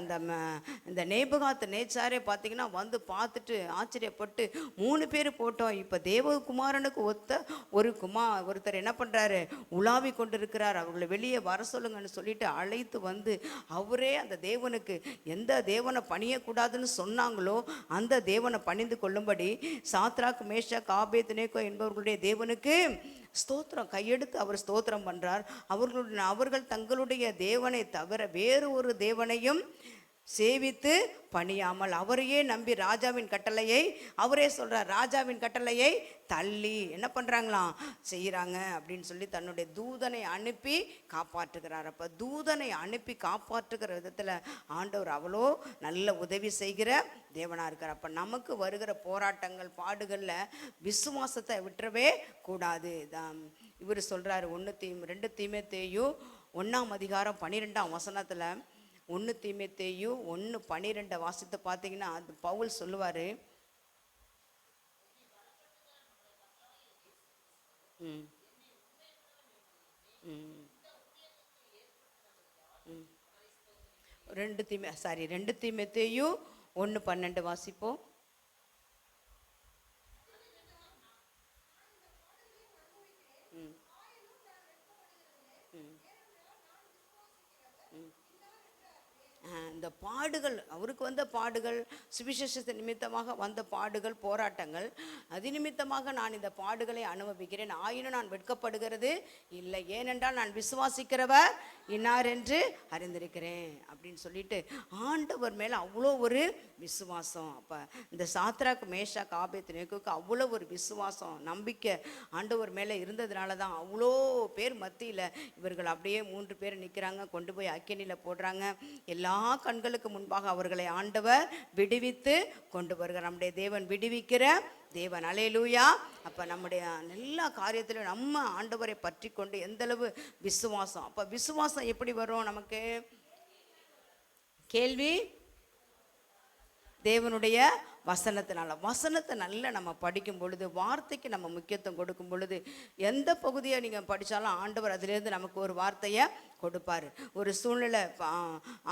இந்த நேபுகாத் நேச்சாரே பார்த்தீங்கன்னா வந்து பார்த்துட்டு ஆச்சரியப்பட்டு 3 பேர் போட்டோம், இப்போ தேவகுமாரனுக்கு ஒத்த ஒருத்தர் என்ன பண்ணுறாரு, உலாவி கொண்டு இருக்கிறார், அவர்களை வெளியே வர சொல்லுங்கன்னு சொல்லிட்டு அழைத்து வந்து அவரே அந்த தேவனுக்கு எந்த தேவனை பணியக்கூடாதுன்னு சொன்னாங்களோ அந்த தேவனை பணிந்து கொள்ளும்படி சாத்ராக், மேஷாக், ஆபேத்நேகோ என்பவர்களுடைய தேவனுக்கு ஸ்தோத்திரம் கையெடுத்து அவர் ஸ்தோத்திரம் பண்ணுறார். அவர்கள் தங்களுடைய தேவனை தவிர வேறு ஒரு தேவனையும் சேவித்து பணியாமல் அவரையே நம்பி ராஜாவின் கட்டளையை, அவரே சொல்கிறார், ராஜாவின் கட்டளையை தள்ளி என்ன பண்ணுறாங்களாம், செய்கிறாங்க அப்படின்னு சொல்லி தன்னுடைய தூதனை அனுப்பி காப்பாற்றுகிறார். அப்போ தூதனை அனுப்பி காப்பாற்றுகிற விதத்தில் ஆண்டவர் அவ்வளோ நல்ல உதவி செய்கிற தேவனாக இருக்கார். அப்போ நமக்கு வருகிற போராட்டங்கள், பாடுகளில் விசுவாசத்தை விட்டுறவே கூடாது. இவர் சொல்கிறார் 2 தீமோத்தேயு 1ஆம் அதிகாரம் 12ஆம் வசனத்தில், 1 தீமோத்தேயு 1:12 வாசித்து பார்த்தீங்கன்னா அது பவுல் சொல்லுவார், ரெண்டு தீமோத்தேயு 1:12 வாசிப்போம். இந்த பாடுகள், அவருக்கு வந்த பாடுகள், சுவிசேஷத்தை நிமித்தமாக வந்த பாடுகள், போராட்டங்கள், அது நிமித்தமாக நான் இந்த பாடுகளை அனுபவிக்கிறேன், ஆயினும் நான் வெட்கப்படுகிறது இல்லை, ஏனென்றால் நான் விசுவாசிக்கிறவர் இன்னார் என்று அறிந்திருக்கிறேன் அப்படின்னு சொல்லிட்டு ஆண்டவர் மேலே அவ்வளோ ஒரு விசுவாசம். அப்போ இந்த சாத்ராக், மேஷாக், ஆபேத்நேகோவுக்கு அவ்வளோ ஒரு விசுவாசம், நம்பிக்கை ஆண்டவர் மேலே இருந்ததுனால தான் அவ்வளோ பேர் மத்தியில் இவர்கள் அப்படியே 3 பேர் நிற்கிறாங்க, கொண்டு போய் அக்கினியில் போடுறாங்க. எல்லா கண்களுக்கு முன்பாக அவர்களை ஆண்டவர் விடுவித்து கொண்டு வருகிறார். நம்முடைய தேவன் விடுவிக்கிற தேவன். அல்லேலூயா. அப்போ நம்முடைய எல்லா காரியத்திலும் நம்ம ஆண்டவரை பற்றி கொண்டு எந்தளவு விசுவாசம். அப்போ விசுவாசம் எப்படி வரும் நமக்கு? கேள்வி தேவனுடைய வசனத்தை நல்லா நம்ம படிக்கும் பொழுது, வார்த்தைக்கு நம்ம முக்கியத்துவம் கொடுக்கும் பொழுது, எந்த பகுதியை நீங்கள் படித்தாலும் ஆண்டவர் அதிலேருந்து நமக்கு ஒரு வார்த்தையை கொடுப்பார். ஒரு சூழ்நிலை,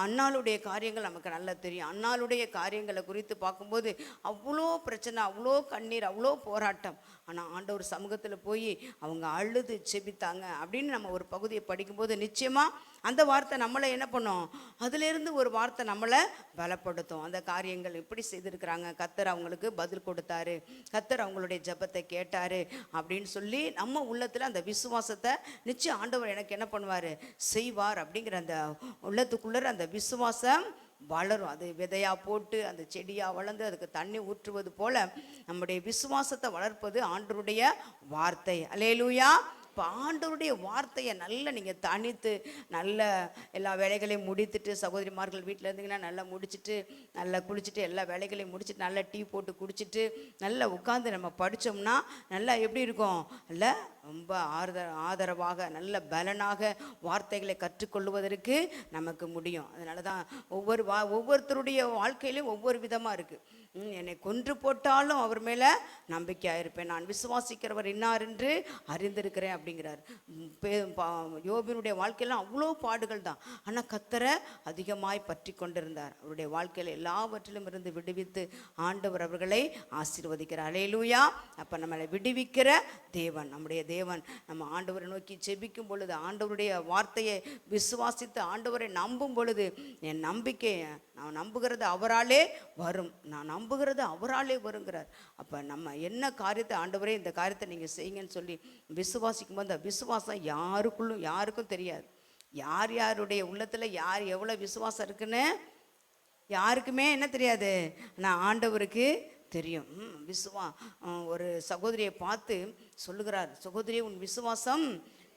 அன்னாளுடைய காரியங்கள் நமக்கு நல்லா தெரியும். அன்னாளுடைய காரியங்களை குறித்து பார்க்கும்போது அவ்வளோ பிரச்சனை, அவ்வளோ கண்ணீர், அவ்வளோ போராட்டம். ஆனால் ஆண்டவர் சமூகத்தில் போய் அவங்க அழுது செபித்தாங்க அப்படின்னு நம்ம ஒரு பகுதியை படிக்கும்போது நிச்சயமாக அந்த வார்த்தை நம்மளை என்ன பண்ணும்? அதிலிருந்து ஒரு வார்த்தை நம்மளை பலப்படுத்தும். அந்த காரியங்கள் எப்படி செய்திருக்கிறாங்க, கர்த்தர் அவங்களுக்கு பதில் கொடுத்தாரு, கர்த்தர் அவங்களுடைய ஜெபத்தை கேட்டாரு அப்படின்னு சொல்லி நம்ம உள்ளத்தில் அந்த விசுவாசத்தை நிச்சயம் ஆண்டவர் எனக்கு என்ன பண்ணுவார், செய்வார் அப்படிங்கிற அந்த உள்ளத்துக்குள்ளே அந்த விசுவாசம் வளரும். அது விதையா போட்டு அந்த செடியாக வளர்ந்து அதுக்கு தண்ணி ஊற்றுவது போல நம்முடைய விசுவாசத்தை வளர்ப்பது ஆண்டவருடைய வார்த்தை. அல்லேலூயா. இப்போ ஆண்டவருடைய வார்த்தையை நல்லா நீங்கள் தனித்து நல்ல எல்லா வேலைகளையும் முடித்துட்டு, சகோதரிமார்கள் வீட்டில் இருந்தீங்கன்னா நல்லா முடிச்சுட்டு, நல்லா குளிச்சுட்டு, எல்லா வேலைகளையும் முடிச்சுட்டு, நல்லா டீ போட்டு குடிச்சிட்டு நல்லா உட்காந்து நம்ம படித்தோம்னா நல்லா எப்படி இருக்கும்? இல்லை ரொம்ப ஆதரவாக நல்ல பலனாக வார்த்தைகளை கற்றுக்கொள்வதற்கு நமக்கு முடியும். அதனால தான் ஒவ்வொருத்தருடைய வாழ்க்கையிலும் ஒவ்வொரு விதமாக இருக்குது. என்னை கொன்று போட்டாலும் அவர் மேலே நம்பிக்கையாக இருப்பேன், நான் விசுவாசிக்கிறவர் இன்னார் என்று அறிந்திருக்கிறேன் அப்படிங்கிறார். யோபினுடைய வாழ்க்கையெல்லாம் அவ்வளோ பாடுகள் தான். ஆனால் கர்த்தரை அதிகமாய் பற்றி கொண்டிருந்தார். அவருடைய வாழ்க்கையில் எல்லாவற்றிலும் இருந்து விடுவித்து ஆண்டவர் அவர்களை ஆசீர்வதிக்கிறார். அல்லேலூயா. அப்போ நம்மளை விடுவிக்கிற தேவன் நம்முடைய தேவன். நம்ம ஆண்டவரை நோக்கி ஜெபிக்கும் பொழுது, ஆண்டவருடைய வார்த்தையை விசுவாசித்து ஆண்டவரை நம்பும் பொழுது, என் நம்பிக்கை நான் நம்புகிறது அவராலே வரும், நான் நம்புகிறது அவராலே வருங்கிறார். அப்போ நம்ம என்ன காரியத்தை, ஆண்டவரே இந்த காரியத்தை நீங்கள் செய்யுங்கன்னு சொல்லி விசுவாசிக்கும் போது, அந்த விசுவாசம் யாருக்கும் தெரியாது. யாருடைய உள்ளத்தில் யார் எவ்வளோ விசுவாசம் இருக்குன்னு யாருக்குமே என்ன தெரியாது. ஆனால் ஆண்டவருக்கு தெரியும். ஒரு சகோதரியை பார்த்து சொல்லுகிறார், சகோதரியே உன் விசுவாசம்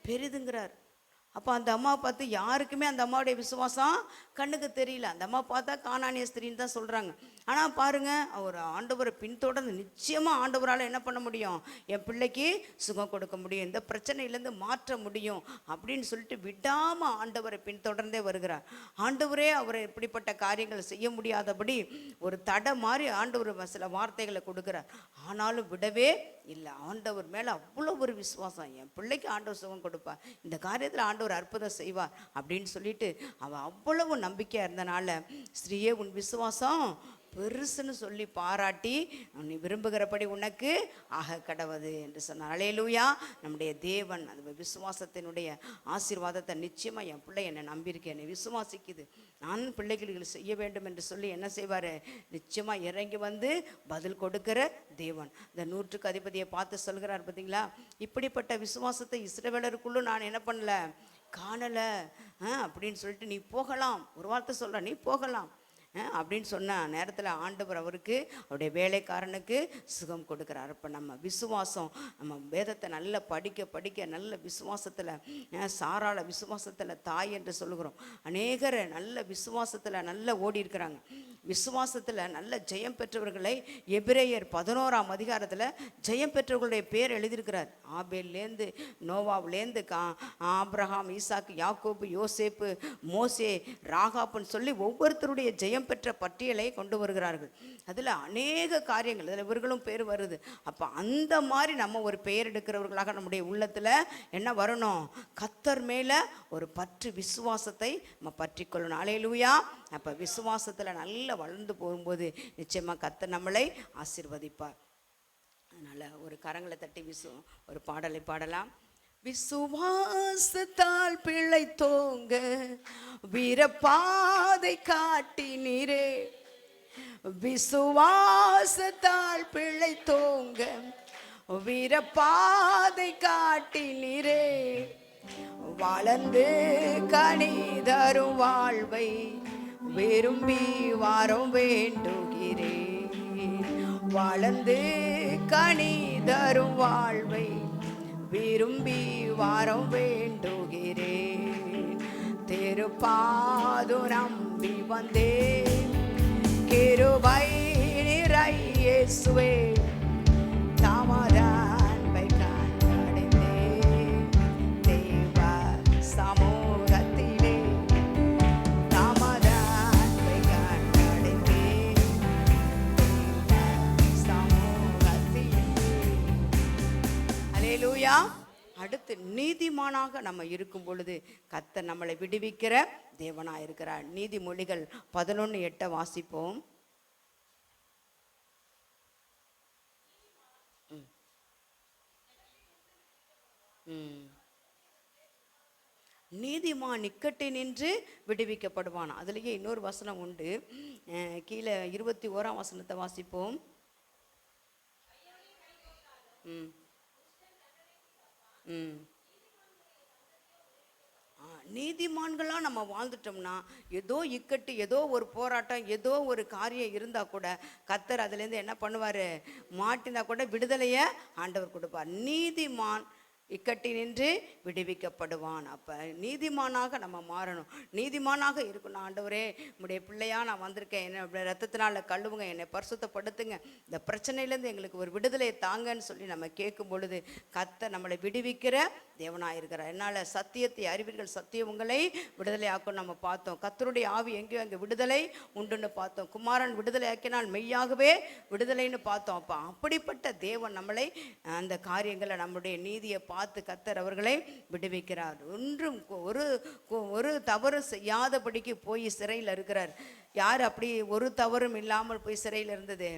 பெரிதுங்கிறார். அப்போ அந்த அம்மாவை பார்த்து யாருக்குமே அந்த அம்மாவுடைய விசுவாசம் கண்ணுக்கு தெரியல. அந்த அம்மா பார்த்தா கானானிய ஸ்திரின்னு தான் சொல்கிறாங்க. ஆனால் பாருங்கள், அவர் ஆண்டவரை பின்தொடர்ந்து நிச்சயமாக ஆண்டவரால் என்ன பண்ண முடியும், என் பிள்ளைக்கு சுகம் கொடுக்க முடியும், இந்த பிரச்சனையிலேருந்து மாற்ற முடியும் அப்படின்னு சொல்லிட்டு விடாமல் ஆண்டவரை பின்தொடர்ந்தே வருகிறார். ஆண்டவரே அவரை இப்படிப்பட்ட காரியங்களை செய்ய முடியாதபடி ஒரு தடை மாதிரி ஆண்டவர் சில வார்த்தைகளை கொடுக்குறார். ஆனாலும் விடவே இல்லை. ஆண்டவர் மேலே அவ்வளோ ஒரு விசுவாசம், என் பிள்ளைக்கு ஆண்டவர் சுகம் கொடுப்பார், இந்த காரியத்தில் ஆண்டவர் அற்புதம் செய்வார் அப்படின்னு சொல்லிட்டு அவள் அவ்வளவு நம்பிக்கையாக இருந்தனால, ஸ்ரீயே உன் விசுவாசம் பெருசுன்னு சொல்லி பாராட்டி, நீ விரும்புகிறபடி உனக்கு ஆக கடவுது என்று சொன்னார். அல்லேலூயா. நம்முடைய தேவன் அந்த விசுவாசத்தினுடைய ஆசீர்வாதத்தை நிச்சயமாக, என் பிள்ளை என்னை நம்பியிருக்கேன், என்னை விசுவாசிக்குது, நான் பிள்ளைகளுக்கு செய்ய வேண்டும் என்று சொல்லி என்ன செய்வார், நிச்சயமாக இறங்கி வந்து பதில் கொடுக்கிற தேவன். இந்த 100க்கு அதிபதியை பார்த்து சொல்கிறார் பார்த்தீங்களா, இப்படிப்பட்ட விசுவாசத்தை இஸ்ரவேலருக்குள்ளும் நான் என்ன பண்ணல, காணலை அப்படின்னு சொல்லிட்டு, நீ போகலாம், ஒரு வார்த்தை சொல்ல, நீ போகலாம் அப்படின்னு சொன்ன நேரத்தில் ஆண்டவர் அவருக்கு, அவருடைய வேலைக்காரனுக்கு சுகம் கொடுக்குறார். இப்போ நம்ம விசுவாசம், நம்ம வேதத்தை நல்லா படிக்க நல்ல விசுவாசத்தில், சாராள விசுவாசத்தில் தாய் என்று சொல்லுகிறோம். அநேகர் நல்ல விசுவாசத்தில் நல்ல ஓடி இருக்கிறாங்க. விசுவாசத்தில் நல்ல ஜெயம் பெற்றவர்களை எபிரேயர் 11ஆம் அதிகாரத்தில் ஜெயம் பெற்றவர்களுடைய பேர் எழுதியிருக்கிறார். ஆபேல்லேருந்து நோவாவிலேருந்து ஆபிரகாம், ஈசாக்கு, யாக்கோபு, யோசேப்பு, மோசே, ராகாப்புன்னு சொல்லி ஒவ்வொருத்தருடைய ஜெயம் பெற்ற பட்டியலை கொண்டு வருகிறார்கள். அதில் அநேக காரியங்கள், அதில் இவர்களும் பேர் வருது. அப்போ அந்த மாதிரி நம்ம ஒரு பெயர் எடுக்கிறவர்களாக நம்முடைய உள்ளத்தில் என்ன வரணும், கர்த்தர் மேலே ஒரு பற்று, விசுவாசத்தை நம்ம பற்றி கொள்ளணும். அல்லேலூயா. அப்போ விசுவாசத்தில் நல்லா வளர்ந்து போகும்போது நிச்சயமாக கர்த்தர் நம்மளை ஆசீர்வதிப்பார். அதனால் ஒரு கரங்களை தட்டி ஒரு பாடலை பாடலாம். விசுவாசத்தால் பிழைத்தோங்க வீரப்பாதை காட்டினீரே, விசுவாசத்தால் பிழைத்தோங்க வீரப்பாதை காட்டினீரே, வளர்ந்து கனி தரும் வாழ்வை விரும்பி வாரம் வேண்டுகிறேன், வளர்ந்து கனி தரும் வாழ்வை விரும்பி வாரம் வேண்டுகிறேன், திருப்பாதுரம் நம்பி வந்தேன். கிருபை நிறை இயேசுவே தாமத அன்பை கண்டடைந்தேன். தேவ சமூகத்திலே தாமத அன்பை கண்டடைந்தேன். தேவ சமூகத்திலே. அல்லேலூயா. அடுத்து நீதிமானாக நம்ம இருக்கும் பொழுது கர்த்தர் நம்மளை விடுவிக்கிற தேவனாக இருக்கிறார். நீதிமொழிகள் 11:8 வாசிப்போம். நீதிமான் இக்கட்டை நின்று விடுவிக்கப்படுவான். அதுலேயே இன்னொரு வசனம் உண்டு, கீழே 21ஆம் வசனத்தை வாசிப்போம். நீதிமான்களாக நம்ம வாழ்ந்துட்டோம்னா ஏதோ இக்கட்டு, ஏதோ ஒரு போராட்டம், ஏதோ ஒரு காரியம் இருந்தால் கூட கர்த்தர் அதுலேருந்து என்ன பண்ணுவார், மாட்டினா கூட விடுதலையை ஆண்டவர் கொடுப்பார். நீதிமான் இக்கட்டி நின்று விடுவிக்கப்படுவான். அப்போ நீதிமானாக நம்ம மாறணும், நீதிமானாக இருக்கணும். ஆண்டவரே உடைய பிள்ளையா நான் வந்திருக்கேன், என்னை ரத்தத்தினால கழுவுங்க, என்னை பரிசுத்தப்படுத்துங்க, இந்த பிரச்சனையிலேருந்து எங்களுக்கு ஒரு விடுதலையை தாங்கன்னு சொல்லி நம்ம கேட்கும் பொழுது கர்த்தர் நம்மளை விடுவிக்கிற தேவனாக இருக்கிறார். என்னால் சத்தியத்தை அறிவீர்கள், சத்தியம் உங்களை விடுதலை ஆக்கும் நம்ம பார்த்தோம். கர்த்தருடைய ஆவி எங்கேயோ அங்கே விடுதலை உண்டுன்னு பார்த்தோம். குமாரன் விடுதலை ஆக்கினால் மெய்யாகவே விடுதலைன்னு பார்த்தோம். அப்போ அப்படிப்பட்ட தேவன் நம்மளை அந்த காரியங்களை நம்முடைய நீதியை பார்த்து கர்த்தர் அவர்களை விடுவிக்கிறார். ஒன்றும் ஒரு தவறு செய்யாதபடிக்கு போய் சிறையில் இருக்கிறார். யார் அப்படி ஒரு தவறும் இல்லாமல் போய் சிறையில் இருந்தது?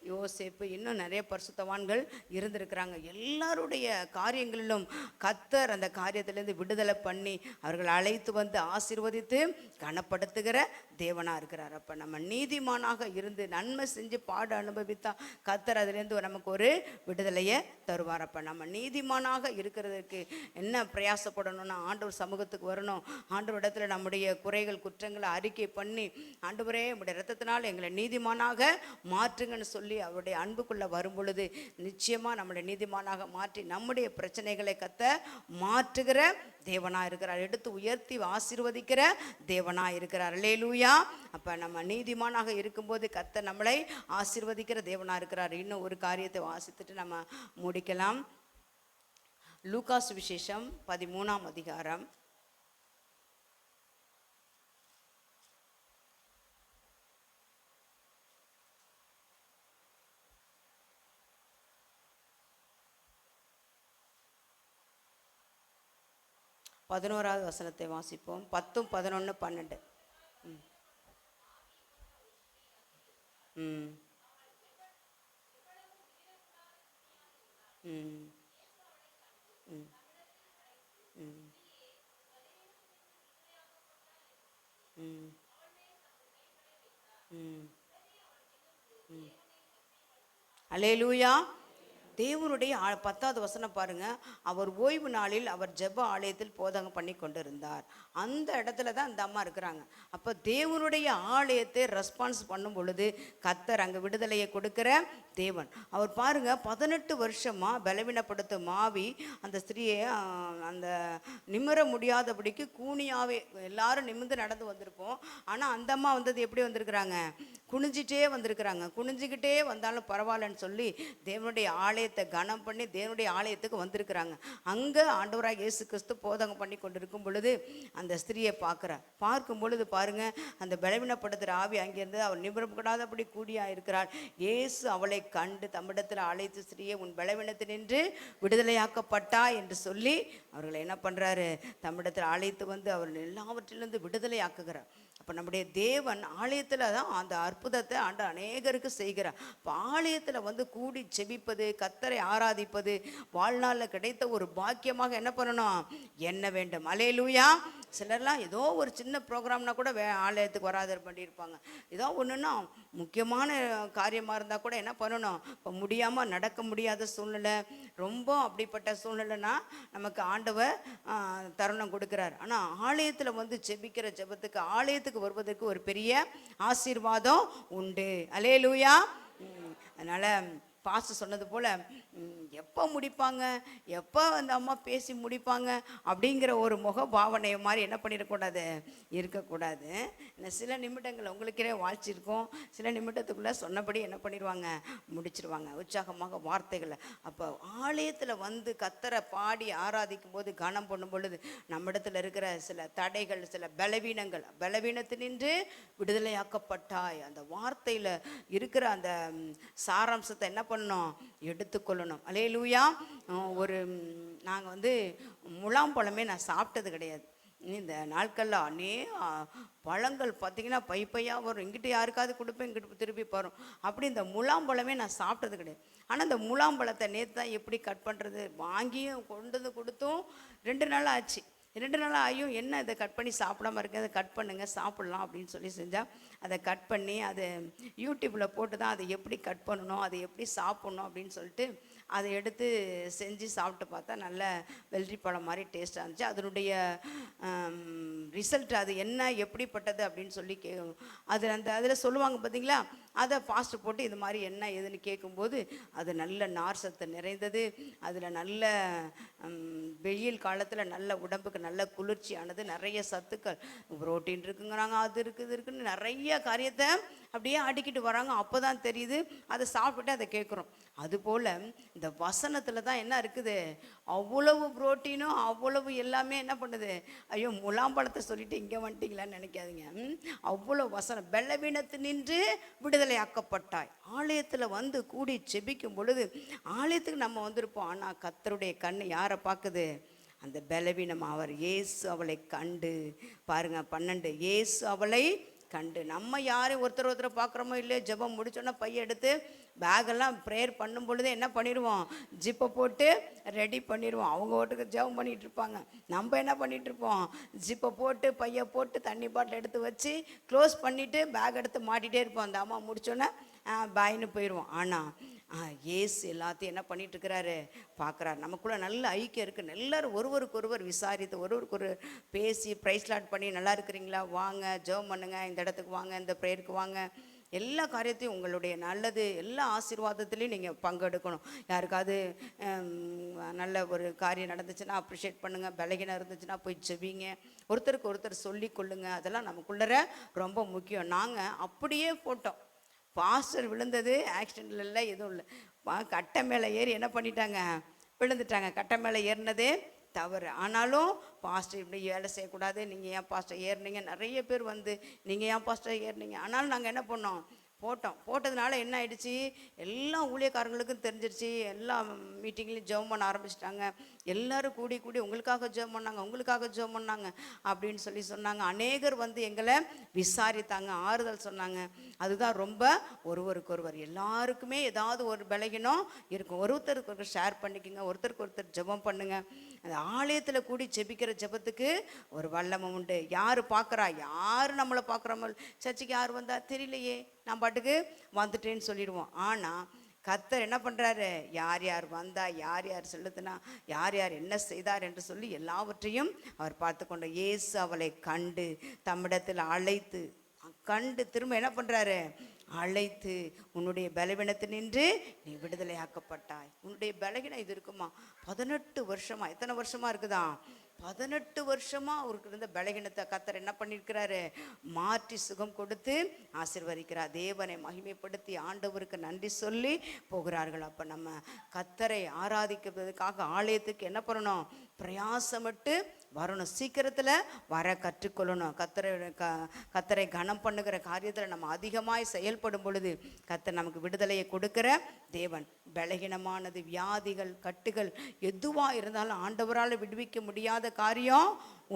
யோசேப்பு, இன்னும் நிறைய பரிசுத்தவான்கள் இருந்திருக்கிறாங்க. எல்லாருடைய காரியங்களிலும் கர்த்தர் அந்த காரியத்திலேருந்து விடுதலை பண்ணி அவர்கள் அழைத்து வந்து ஆசீர்வதித்து கனப்படுத்துகிற தேவனாக இருக்கிறார். அப்போ நம்ம நீதிமானாக இருந்து நன்மை செஞ்சு பாடு அனுபவித்தா கர்த்தர் அதுலேருந்து நமக்கு ஒரு விடுதலையை தருவார். அப்போ நம்ம நீதிமானாக இருக்கிறதுக்கு என்ன பிரயாசப்படணும்னா ஆண்டவர் சமூகத்துக்கு வரணும். ஆண்டவர் இடத்துல நம்முடைய குறைகள் குற்றங்களை அறிக்கை பண்ணி, ஆண்டவரே உடைய இரத்தத்தினால் எங்களை நீதிமானாக மாற்றுங்கன்னு சொல்லி அவருடைய அன்புக்குள்ளே வரும் பொழுது நிச்சயமாக நம்முடைய நீதிமானாக மாற்றி நம்முடைய பிரச்சனைகளை கர்த்தர் மாற்றுகிற தேவனாக இருக்கிறார். எடுத்து உயர்த்தி ஆசீர்வதிக்கிற தேவனாக இருக்கிறார். அல்லேலூயா. அப்போ நம்ம நீதிமானாக இருக்கும்போது கர்த்தர் நம்மளை ஆசீர்வதிக்கிற தேவனாக இருக்கிறார். இன்னும் ஒரு காரியத்தை வாசித்துட்டு நம்ம முடிக்கலாம். லூக்கா சுவிசேஷம் 13ஆம் அதிகாரம் 11வது வசனத்தை வாசிப்போம். 10, 11, 12. அல்லேலூயா. தேவனுடைய 10வது வசனம் பாருங்க. அவர் ஓய்வு நாளில் அவர் ஜெப ஆலயத்தில் போதகம் பண்ணி கொண்டிருந்தார். அந்த இடத்துல தான் அந்த அம்மா இருக்கிறாங்க. அப்போ தேவனுடைய ஆலயத்தை ரெஸ்பான்ஸ் பண்ணும் பொழுது கர்த்தர் அங்கே விடுதலையை கொடுக்கிற தேவன். அவர் பாருங்க, 18 வருஷமா பலவீனப்படுத்த மாவி அந்த ஸ்திரியை அந்த நிமிர முடியாதபடிக்கு கூனியாவே, எல்லாரும் நிமிர்ந்து நடந்து வந்திருப்போம். ஆனால் அந்த அம்மா வந்தது எப்படி வந்திருக்கிறாங்க? குனிஞ்சிட்டே வந்திருக்கிறாங்க. குனிஞ்சிக்கிட்டே வந்தாலும் பரவாயில்லன்னு சொல்லி தேவனுடைய ஆலயத்தை கனம் பண்ணி தேவனுடைய ஆலயத்துக்கு வந்திருக்கிறாங்க. அங்கே ஆண்டவராக இயேசு கிறிஸ்து போதகம் பண்ணி கொண்டிருக்கும் பொழுது அந்த ஸ்திரியை பார்க்கும் பொழுது பாருங்க, அந்த பலவீனப்படுத்துகிற ஆவி அங்கிருந்து அவள் நிமிரப்படாதபடி கூடியாக இருக்கிறாள். இயேசு அவளை கண்டு தம்மிடத்தில் அழைத்து, ஸ்திரியை உன் பலவீனத்தினின்று விடுதலையாக்கப்பட்டா என்று சொல்லி அவர்களை என்ன பண்ணுறாரு, தம்மிடத்தில் அழைத்து வந்து அவர் எல்லாவற்றிலிருந்து விடுதலையாக்குகிறார். அப்போ நம்முடைய தேவன் ஆலயத்தில் தான் அந்த அற்புதத்தை ஆண்டு அநேகருக்கு செய்கிறார். இப்போ ஆலயத்தில் வந்து கூடி செபிப்பது, கர்த்தரை ஆராதிப்பது வாழ்நாளில் கிடைத்த ஒரு பாக்கியமாக என்ன பண்ணணும், என்ன வேண்டும். அல்லேலூயா. சிலர்லாம் ஏதோ ஒரு சின்ன ப்ரோக்ராம்னா கூட ஆலயத்துக்கு வராத பண்ணியிருப்பாங்க. ஏதோ ஒன்றுன்னா முக்கியமான காரியமாக இருந்தால் கூட என்ன பண்ணணும், இப்போ முடியாமல் நடக்க முடியாத சூழ்நிலை, ரொம்ப அப்படிப்பட்ட சூழ்நிலைனா நமக்கு ஆண்டவர் தருணம் கொடுக்குறார். ஆனால் ஆலயத்தில் வந்து ஜெபிக்கிற ஜெபத்துக்கு, ஆலயத்துக்கு வருவதற்கு ஒரு பெரிய ஆசீர்வாதம் உண்டு. அல்லேலூயா. அதனால் பாஸ்டர் சொன்னது போல் எப்போ முடிப்பாங்க, எப்போ அந்த அம்மா பேசி முடிப்பாங்க அப்படிங்கிற ஒரு முக பாவனையை மாதிரி என்ன பண்ணிடக்கூடாது, இருக்கக்கூடாது. இந்த சில நிமிடங்கள் உங்களுக்கே வாழ்ச்சிருக்கோம், சில நிமிடத்துக்குள்ளே சொன்னபடி என்ன பண்ணிடுவாங்க, முடிச்சிருவாங்க உற்சாகமாக வார்த்தைகளை. அப்போ ஆலயத்தில் வந்து கத்தரை பாடி ஆராதிக்கும் போது கனம் பண்ணும் பொழுது நம்மிடத்தில் இருக்கிற சில தடைகள், சில பலவீனத்தினின்று விடுதலையாக்கப்பட்டாய், அந்த வார்த்தையில் இருக்கிற அந்த சாராம்சத்தை என்ன பண்ணணும், எடுத்துக்கொள்ளணும். அல்லேலூயா. நாங்கள் வந்து முலாம்பழமே நான் சாப்பிட்டது கிடையாது. இந்த நாட்களில் பழங்கள் பார்த்திங்கன்னா பையாக வரும், இங்கிட்ட யாருக்காவது கொடுப்பேன், இங்கிட்ட திருப்பி போகிறோம். அப்படி இந்த முலாம்பழமே நான் சாப்பிட்டது கிடையாது. ஆனால் இந்த முலாம்பழத்தை நேற்று தான் எப்படி கட் பண்ணுறது, வாங்கியும் கொண்டு கொடுத்தும் 2 நாள் ஆச்சு. 2 நாள் ஆகியும் என்ன இதை கட் பண்ணி சாப்பிடாம இருக்கு, அதை கட் பண்ணுங்கள் சாப்பிட்லாம் அப்படின்னு சொல்லி செஞ்சால் அதை கட் பண்ணி அதை யூடியூப்பில் போட்டு தான் அதை எப்படி கட் பண்ணணும், அதை எப்படி சாப்பிட்ணும் அப்படின்னு சொல்லிட்டு அதை எடுத்து செஞ்சு சாப்பிட்டு பார்த்தா நல்ல வெள்ளரி பழம் மாதிரி டேஸ்ட்டாக இருந்துச்சு. அதனுடைய ரிசல்ட் அது என்ன எப்படிப்பட்டது அப்படின்னு சொல்லி அதில் சொல்லுவாங்க பார்த்தீங்களா, அதை பாஸ்ட் போட்டு இது மாதிரி என்ன ஏதுன்னு கேட்கும்போது அது நல்ல நார் சத்து நிறைந்தது. அதில் நல்ல வெயில் காலத்தில் நல்ல உடம்புக்கு நல்ல குளிர்ச்சியானது, நிறைய சத்துக்கள், புரோட்டீன் இருக்குங்கிறாங்க, அது இருக்குன்னு நிறைய காரியத்தை அப்படியே அடிக்கிட்டு வராங்க. அப்போ தான் தெரியுது, அதை சாப்பிட்டு அதை கேட்குறோம். அதுபோல் இந்த வசனத்தில் தான் என்ன இருக்குது, அவ்வளவு புரோட்டீனும் அவ்வளவு எல்லாமே என்ன பண்ணுது. ஐயோ முலாம்பழத்தை சொல்லிட்டு இங்கே வந்துட்டீங்களான்னு நினைக்காதீங்க. அவ்வளோ வசனம், பலவீனத்து நின்று விடுதலையாக்கப்பட்டாய். ஆலயத்தில் வந்து கூடி செபிக்கும் பொழுது ஆலயத்துக்கு நம்ம வந்திருப்போம், ஆனால் கர்த்தருடைய கண்ணு யாரை பார்க்குது, அந்த பலவீனம். அவர் இயேசு அவளை கண்டு பாருங்க 12, இயேசு அவளை கண்டு. நம்ம யாரும் ஒருத்தரை பார்க்குறோமோ இல்லையோ, ஜெபம் முடிச்சோன்னா பையை எடுத்து பேக்கெல்லாம் ப்ரேயர் பண்ணும் பொழுதே என்ன பண்ணிடுவோம், ஜிப்பை போட்டு ரெடி பண்ணிடுவோம். அவங்க ஓட்டுக்கு ஜெபம் பண்ணிகிட்டு இருப்பாங்க, நம்ம என்ன பண்ணிகிட்ருப்போம், ஜிப்பை போட்டு பையை போட்டு தண்ணி பாட்டில் எடுத்து வச்சு க்ளோஸ் பண்ணிவிட்டு பேக் எடுத்து மாட்டிகிட்டே இருப்போம். அந்த அம்மா முடிச்சோன்னே பாயின்னு போயிடுவோம். ஆனால் ஏசு எல்லாத்தையும் என்ன பண்ணிகிட்ருக்கிறாரு, பார்க்குறாரு. நமக்குள்ளே நல்ல ஐக்கியம் இருக்குது. எல்லோரும் ஒருவருக்கு ஒருவர் விசாரித்து ஒருவருக்கு ஒரு பேசி ப்ரைஸ் லாட் பண்ணி நல்லா இருக்கிறீங்களா, வாங்க ஜெபம் பண்ணுங்க, இந்த இடத்துக்கு வாங்க, இந்த ப்ரேயருக்கு வாங்க, எல்லா காரியத்தையும் உங்களுடைய நல்லது எல்லா ஆசீர்வாதத்துலேயும் நீங்கள் பங்கெடுக்கணும். யாருக்காவது நல்ல ஒரு காரியம் நடந்துச்சுன்னா அப்ரிஷியேட் பண்ணுங்கள், பலகீனம் இருந்துச்சுன்னா போய் ஜெபிங்க, ஒருத்தருக்கு ஒருத்தர் சொல்லி கொள்ளுங்க. அதெல்லாம் நமக்குள்ளே ரொம்ப முக்கியம். நாங்கள் அப்படியே போட்டோம். பாஸ்டர் விழுந்தது ஆக்சிடென்ட்ல இல்லை, எதுவும் இல்லை, கட்டை மேலே ஏறி என்ன பண்ணிட்டாங்க, விழுந்துட்டாங்க. கட்டை மேலே ஏறினதே தவறு. ஆனாலும் பாஸ்டர் இப்படி வேலை செய்யக்கூடாது, நீங்கள் ஏன் பாஸ்டர் ஏறினீங்க, நிறைய பேர் வந்து நீங்கள் ஏன் பாஸ்டர் ஏறினீங்க. ஆனாலும் நாங்கள் என்ன பண்ணோம், போட்டதுனால என்ன ஆயிடுச்சு, எல்லா ஊழியக்காரங்களுக்கும் தெரிஞ்சிருச்சு. எல்லா மீட்டிங்லேயும் ஜெபம் பண்ண ஆரம்பிச்சிட்டாங்க. எல்லோரும் கூடி உங்களுக்காக ஜெபம் பண்ணாங்க அப்படின்னு சொல்லி சொன்னாங்க. அநேகர் வந்து எங்களை விசாரித்தாங்க, ஆறுதல் சொன்னாங்க. அதுதான் ரொம்ப ஒருவருக்கு ஒருவர் எல்லாருக்குமே ஏதாவது ஒரு பலகீனம் இருக்கும். ஒருத்தருக்கு ஒருத்தர் ஷேர் பண்ணிக்கோங்க, ஒருத்தருக்கு ஒருத்தர் ஜெபம் பண்ணுங்க. அந்த ஆலயத்தில் கூடி ஜெபிக்கிற ஜெபத்துக்கு ஒரு வல்லமை உண்டு. யார் பார்க்குறா, யார் நம்மளை பார்க்குறோமோ, சர்ச்சுக்கு யார் வந்தா தெரியலையே, நான் பாட்டுக்கு வந்துட்டேன்னு சொல்லிடுவோம். ஆனால் கர்த்தர் என்ன பண்ணுறாரு, யார் யார் வந்தா, யார் யார் செலுத்தினா, யார் யார் என்ன செய்தார் என்று சொல்லி எல்லாவற்றையும் அவர் பார்த்து கொண்ட. இயேசு அவளை கண்டு தம்மிடத்தில் அழைத்து கண்டு திரும்ப என்ன பண்ணுறாரு, அழைத்து உன்னுடைய பலவீனத்தை நின்று நீ விடுதலையாக்கப்பட்டாய். உன்னுடைய பலவீனம் இது இருக்குமா, 18 வருஷமா, எத்தனை வருஷமா இருக்குதான், 18 வருஷமாக அவருக்கு இருந்த பலகீனத்தை கர்த்தர் என்ன பண்ணியிருக்கிறாரு, மாற்றி சுகம் கொடுத்து ஆசீர்வதிக்கிறார். தேவனை மகிமைப்படுத்தி ஆண்டவருக்கு நன்றி சொல்லி போகிறார்கள். அப்போ நம்ம கர்த்தரை ஆராதிக்கிறதுக்காக ஆலயத்துக்கு என்ன பண்ணணும், பிரயாசப்பட்டு வரணும், சீக்கிரத்தில் வர கற்றுக்கொள்ளணும். கர்த்தரை கனம் பண்ணுகிற காரியத்தில் நம்ம அதிகமாய் செயல்படும் பொழுது கர்த்தர் நமக்கு விடுதலையை கொடுக்கிற தேவன். பலகீனமானது, வியாதிகள், கட்டுகள் எதுவாக இருந்தாலும் ஆண்டவரால் விடுவிக்க முடியாத காரியம்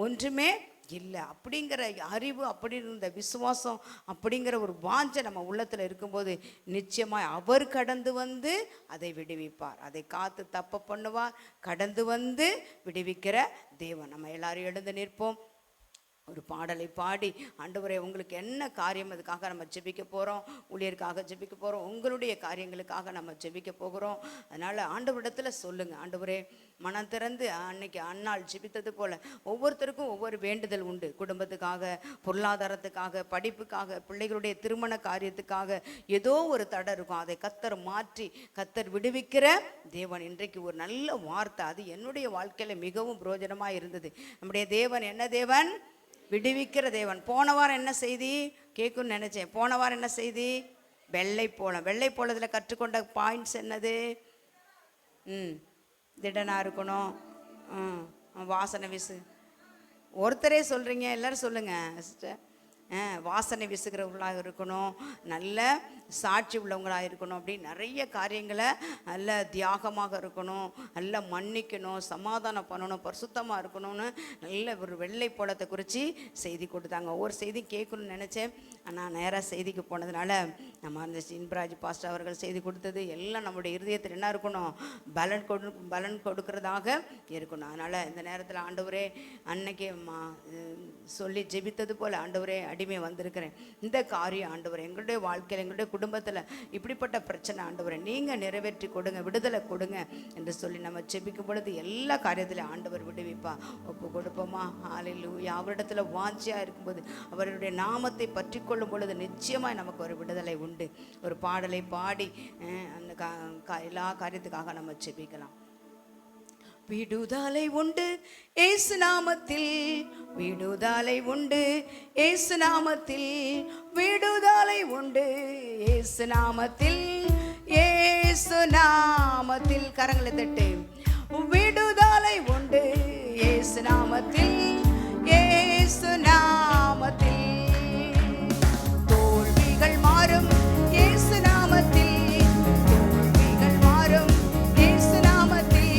ஒன்றுமே இல்லை. அப்படிங்கிற அறிவு, அப்படி இருந்த விசுவாசம், அப்படிங்கிற ஒரு வாஞ்சை நம்ம உள்ளத்தில் இருக்கும்போது நிச்சயமாக அவர் கடந்து வந்து அதை விடுவிப்பார். அதை காத்து தப்ப பண்ணுவார், கடந்து வந்து விடுவிக்கிற தேவன். நம்ம எல்லாரும் எழுந்து நிற்போம். ஒரு பாடலை பாடி ஆண்டவரே உங்களுக்கு என்ன காரியம், அதுக்காக நம்ம ஜெபிக்க போகிறோம். ஊழியருக்காக ஜெபிக்க போகிறோம், உங்களுடைய காரியங்களுக்காக நம்ம ஜெபிக்க போகிறோம். அதனால் ஆண்டவரிடத்தில் சொல்லுங்கள், ஆண்டவரே மனம் திறந்து அன்னைக்கு அன்னாள் ஜெபித்தது போல் ஒவ்வொருத்தருக்கும் ஒவ்வொரு வேண்டுதல் உண்டு. குடும்பத்துக்காக, பொருளாதாரத்துக்காக, படிப்புக்காக, பிள்ளைகளுடைய திருமண காரியத்துக்காக ஏதோ ஒரு தடை இருக்கும். அதை கர்த்தர் மாற்றி கர்த்தர் விடுவிக்கிற தேவன். இன்றைக்கு ஒரு நல்ல வார்த்தை, அது என்னுடைய வாழ்க்கையில் மிகவும் பிரயோஜனமாக இருந்தது. நம்முடைய தேவன் என்ன தேவன்? விடுவிக்கிற தேவன். போன வாரம் என்ன செய்தி கேட்குன்னு நினச்சேன். போன வாரம் என்ன செய்தி? வெள்ளைப்போளம். வெள்ளைப்போளத்தில் கற்றுக்கொண்ட பாயிண்ட்ஸ் என்னது? திடனாக இருக்கணும், வாசனை வீசு. ஒருத்தரே சொல்கிறீங்க, எல்லோரும் சொல்லுங்கள் சிஸ்டர். வாசனை வீசுகிறவங்களாக இருக்கணும், நல்ல சாட்சி உள்ளவங்களாக இருக்கணும், அப்படி நிறைய காரியங்களை நல்ல தியாகமாக இருக்கணும், நல்ல மன்னிக்கணும், சமாதானம் பண்ணணும், பரிசுத்தமாக இருக்கணும்னு நல்ல ஒரு வெள்ளை போலத்தை குறித்து செய்தி கொடுத்தாங்க. ஒவ்வொரு செய்தி கேட்கணும்னு நினச்சேன். நான் நேராக செய்திக்கு போனதுனால நம்ம அந்த இன்பராஜ் பாஸ்டர் அவர்கள் செய்தி கொடுத்தது எல்லாம் நம்முடைய இருதயத்தில் என்ன இருக்கணும்? பலன் கொடுக்கிறதாக இருக்கணும். அதனால் இந்த நேரத்தில் ஆண்டவரே அன்னைக்கு சொல்லி ஜெபித்தது போல் ஆண்டவரே அடிமை வந்திருக்கிறேன். இந்த காரியம் ஆண்டவரே எங்களுடைய வாழ்க்கையில், எங்களுடைய குடும்பத்தில் இப்படிப்பட்ட பிரச்சனை ஆண்டவரே நீங்கள் நிறைவேற்றி கொடுங்க, விடுதலை கொடுங்க என்று சொல்லி நம்ம ஜெபிக்கும் பொழுது எல்லா காரியத்திலும் ஆண்டவர் விடுவிப்பா. ஒப்பு கொடுப்போமா? ஹல்லேலூயா. அவரிடத்துல வாஞ்சியாக இருக்கும்போது, அவருடைய நாமத்தை பற்றி கொள்ளும் பொழுது நிச்சயமாக நமக்கு ஒரு விடுதலை உண்டு. ஒரு பாடலை பாடி அந்த எல்லா காரியத்துக்காக நம்ம ஜெபிக்கலாம். விடுதலை உண்டு இயேசு நாமத்தில், விடுதலை உண்டு இயேசு நாமத்தில், விடுதலை உண்டு இயேசு நாமத்தில், இயேசு நாமத்தில். கரங்களை தட்டு. விடுதலை உண்டு இயேசு நாமத்தில், இயேசு நாமத்தில். தோல்விகள் மாறும் இயேசு நாமத்தில், தோல்விகள் மாறும் இயேசு நாமத்தில்,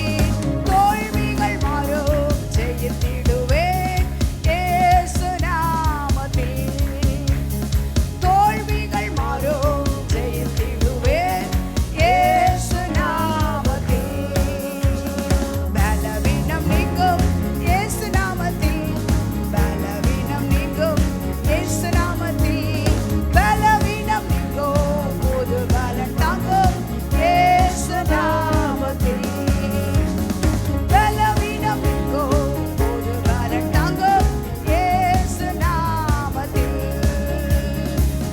தோல்விகள் மாறும் ஜெயித்திடுவேன் இயேசு நாமத்தில், தோல்விகள் மாறும் ஜெயித்திடுவேன் இயேசு நாமத்தில். பலவீனம் நீங்கும் இயேசு நாமத்தில், பலவீனம் நீங்கும் இயேசு நாமத்தில், பலவீனம் நீங்கும் புது பலன் தாங்கும் இயேசு நாமத்தில், பலவீனம் நீங்கும் புது பலன் தாங்கும் இயேசு நாமத்தில்.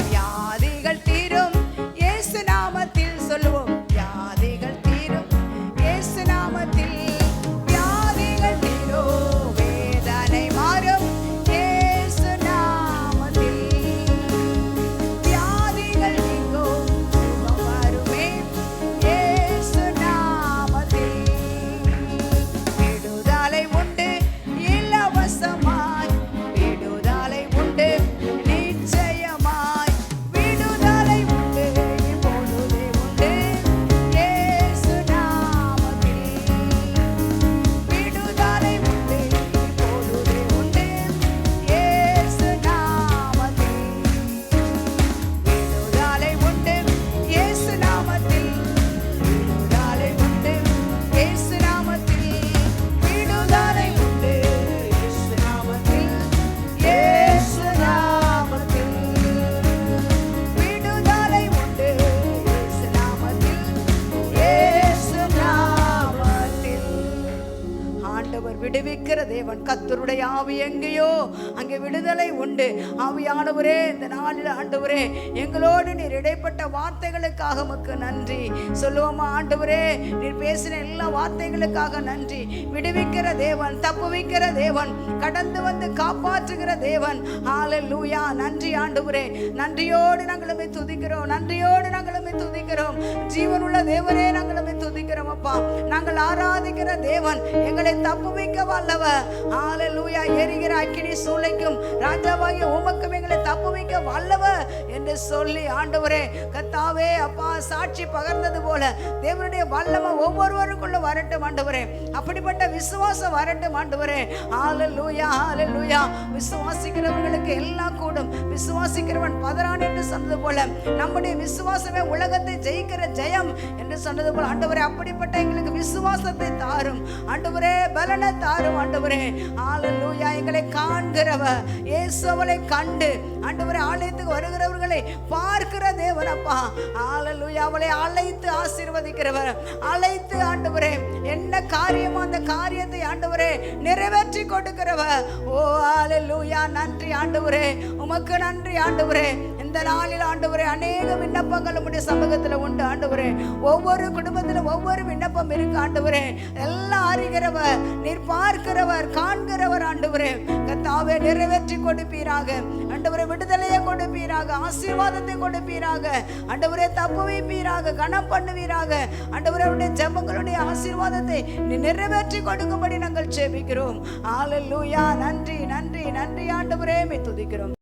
வியாதிகள் தீரும் இயேசு நாமத்தில். சொல்லுவோம், வியாதிகள் தீரும் இயேசு நாமத்தில், வியாதிகள் தீரும், வேதனை மாறும் இயேசு நாமத்தில், வியாதிகள் நீங்கும், சுகம் வருமே இயேசு நாமத்தில். விடுதலை உண்டு இலவசமாய், விடுதலை உண்டு நிச்சயமாய், விடுதலை உண்டு இப்பொழுதே உண்டு இயேசு நாமத்தில், விடுதலை உண்டு இப்பொழுதே உண்டு இயேசு நாமத்தில், விடுதலை உண்டு இயேசு நாமத்தில், விடுதலை உண்டு இயேசு நாமத்தில், விடுதலை உண்டு இயேசு நாமத்தில், இயேசு நாமத்தில், விடுதலை உண்டு இயேசு நாமத்தில், இயேசு நாமத்தில். ஆண்டவர் விடுவிக்கிற தேவன். கர்த்தருடைய ஆவி எங்கேயோ அங்கே விடுதலை உண்டு. ஆவியானவரே, இந்த நாளில் ஆண்டவரே எங்களோடு நீர் இடைப்பட்ட வார்த்தைகளுக்காக உமக்கு நன்றி சொல்லுவோமா? ஆண்டவரே, நீர் பேசின எல்லா வார்த்தைகளுக்காக நன்றி. விடுவிக்கிற தேவன், தப்புவிக்கிற தேவன், கடந்து வந்து காப்பாற்றுகிற தேவன். ஹல்லேலூயா. நன்றி ஆண்டவரே. நன்றியோடு நாங்களுமே துதிக்கிறோம், நன்றியோடு நாங்களுமே துதிக்கிறோம். ஜீவனுள்ள தேவனே, நாங்களுமே துதிக்கிறோம் அப்பா. நாங்கள் ஆராதிக்கிற தேவன் எங்களை தப்புவிக்க வல்லவர். ஹல்லேலூயா. எரிகிற அக்கினி சூளைக்கும் ராஜாவாகிய உமக்கும் எங்களை தப்புவிக்க வல்லவர் என்று சொல்லி ஆண்டவரே கர்த்தாவே அப்பா சாட்சி பகர்ந்தது போல தேவனுடைய வல்லமை ஒவ்வொருவருக்குள்ள வரட்டும் ஆண்டவரே. அப்படிப்பட்ட விசுவாசம் வரட்டும் ஆண்டவரே. ஹல்லேலூயா, ஹல்லேலூயா. விசுவாசிக்கிறவர்களுக்கு எல்லாம் கூடும், விசுவாசிக்கிறவன் பதறான் என்று சொன்னது போல நம்முடைய விசுவாசமே உலகத்தை ஜெயிக்கிற ஜெயம் என்று சொன்னது போல ஆண்டவரே அப்படிப்பட்ட எங்களுக்கு விசுவாசத்தை தாரும் ஆண்டவரே, பலனை தாரும் ஆண்டவரே. ஆண்டவரே. ஹalleluya. எங்களை காண்கிறவர் இயேசு அவளை கண்டு ஆண்டவரே ஆலயத்துக்கு வருகிறவர்களை பார்க்கிற தேவன் அப்பா. ஹalleluya. அவளை அழைத்து ஆசீர்வதிக்கிறவர், அழைத்து ஆண்டவரே என்ன காரியமோ அந்த காரியத்தை ஆண்டவரே நிறைவேற்றி கொடுக்கிறவர். ஓ ஹalleluya. நன்றி ஆண்டவரே, உமக்கு நன்றி ஆண்டவரே. இந்த நாளில் ஆண்டவரே அநேக விண்ணப்பங்கள் உம்முடைய சமூகத்தில் உண்டு ஆண்டவரே. ஒவ்வொரு குடும்பத்திலும் ஒவ்வொரு விண்ணப்பம் இருக்கு ஆண்டவரே. எல்லாம் அறிகிறவர், நீர் பார்க்கிறவர், காண்கிறவர் ஆண்டவரே. கர்த்தாவே நிறைவேற்றி கொடுப்பீராக ஆண்டவரே, விடுதலையை கொடுப்பீராக, ஆசீர்வாதத்தை கொடுப்பீராக ஆண்டவரே, தப்பு வைப்பீராக, கனம் பண்ணுவீராக ஆண்டவரே. அவருடைய ஜெபங்களுடைய ஆசீர்வாதத்தை நீ நிறைவேற்றி கொடுக்கும்படி நாங்கள் ஜெபிக்கிறோம். ஹalleluya. நன்றி நன்றி நன்றி ஆண்டவரே, மே துதிக்கிறோம்.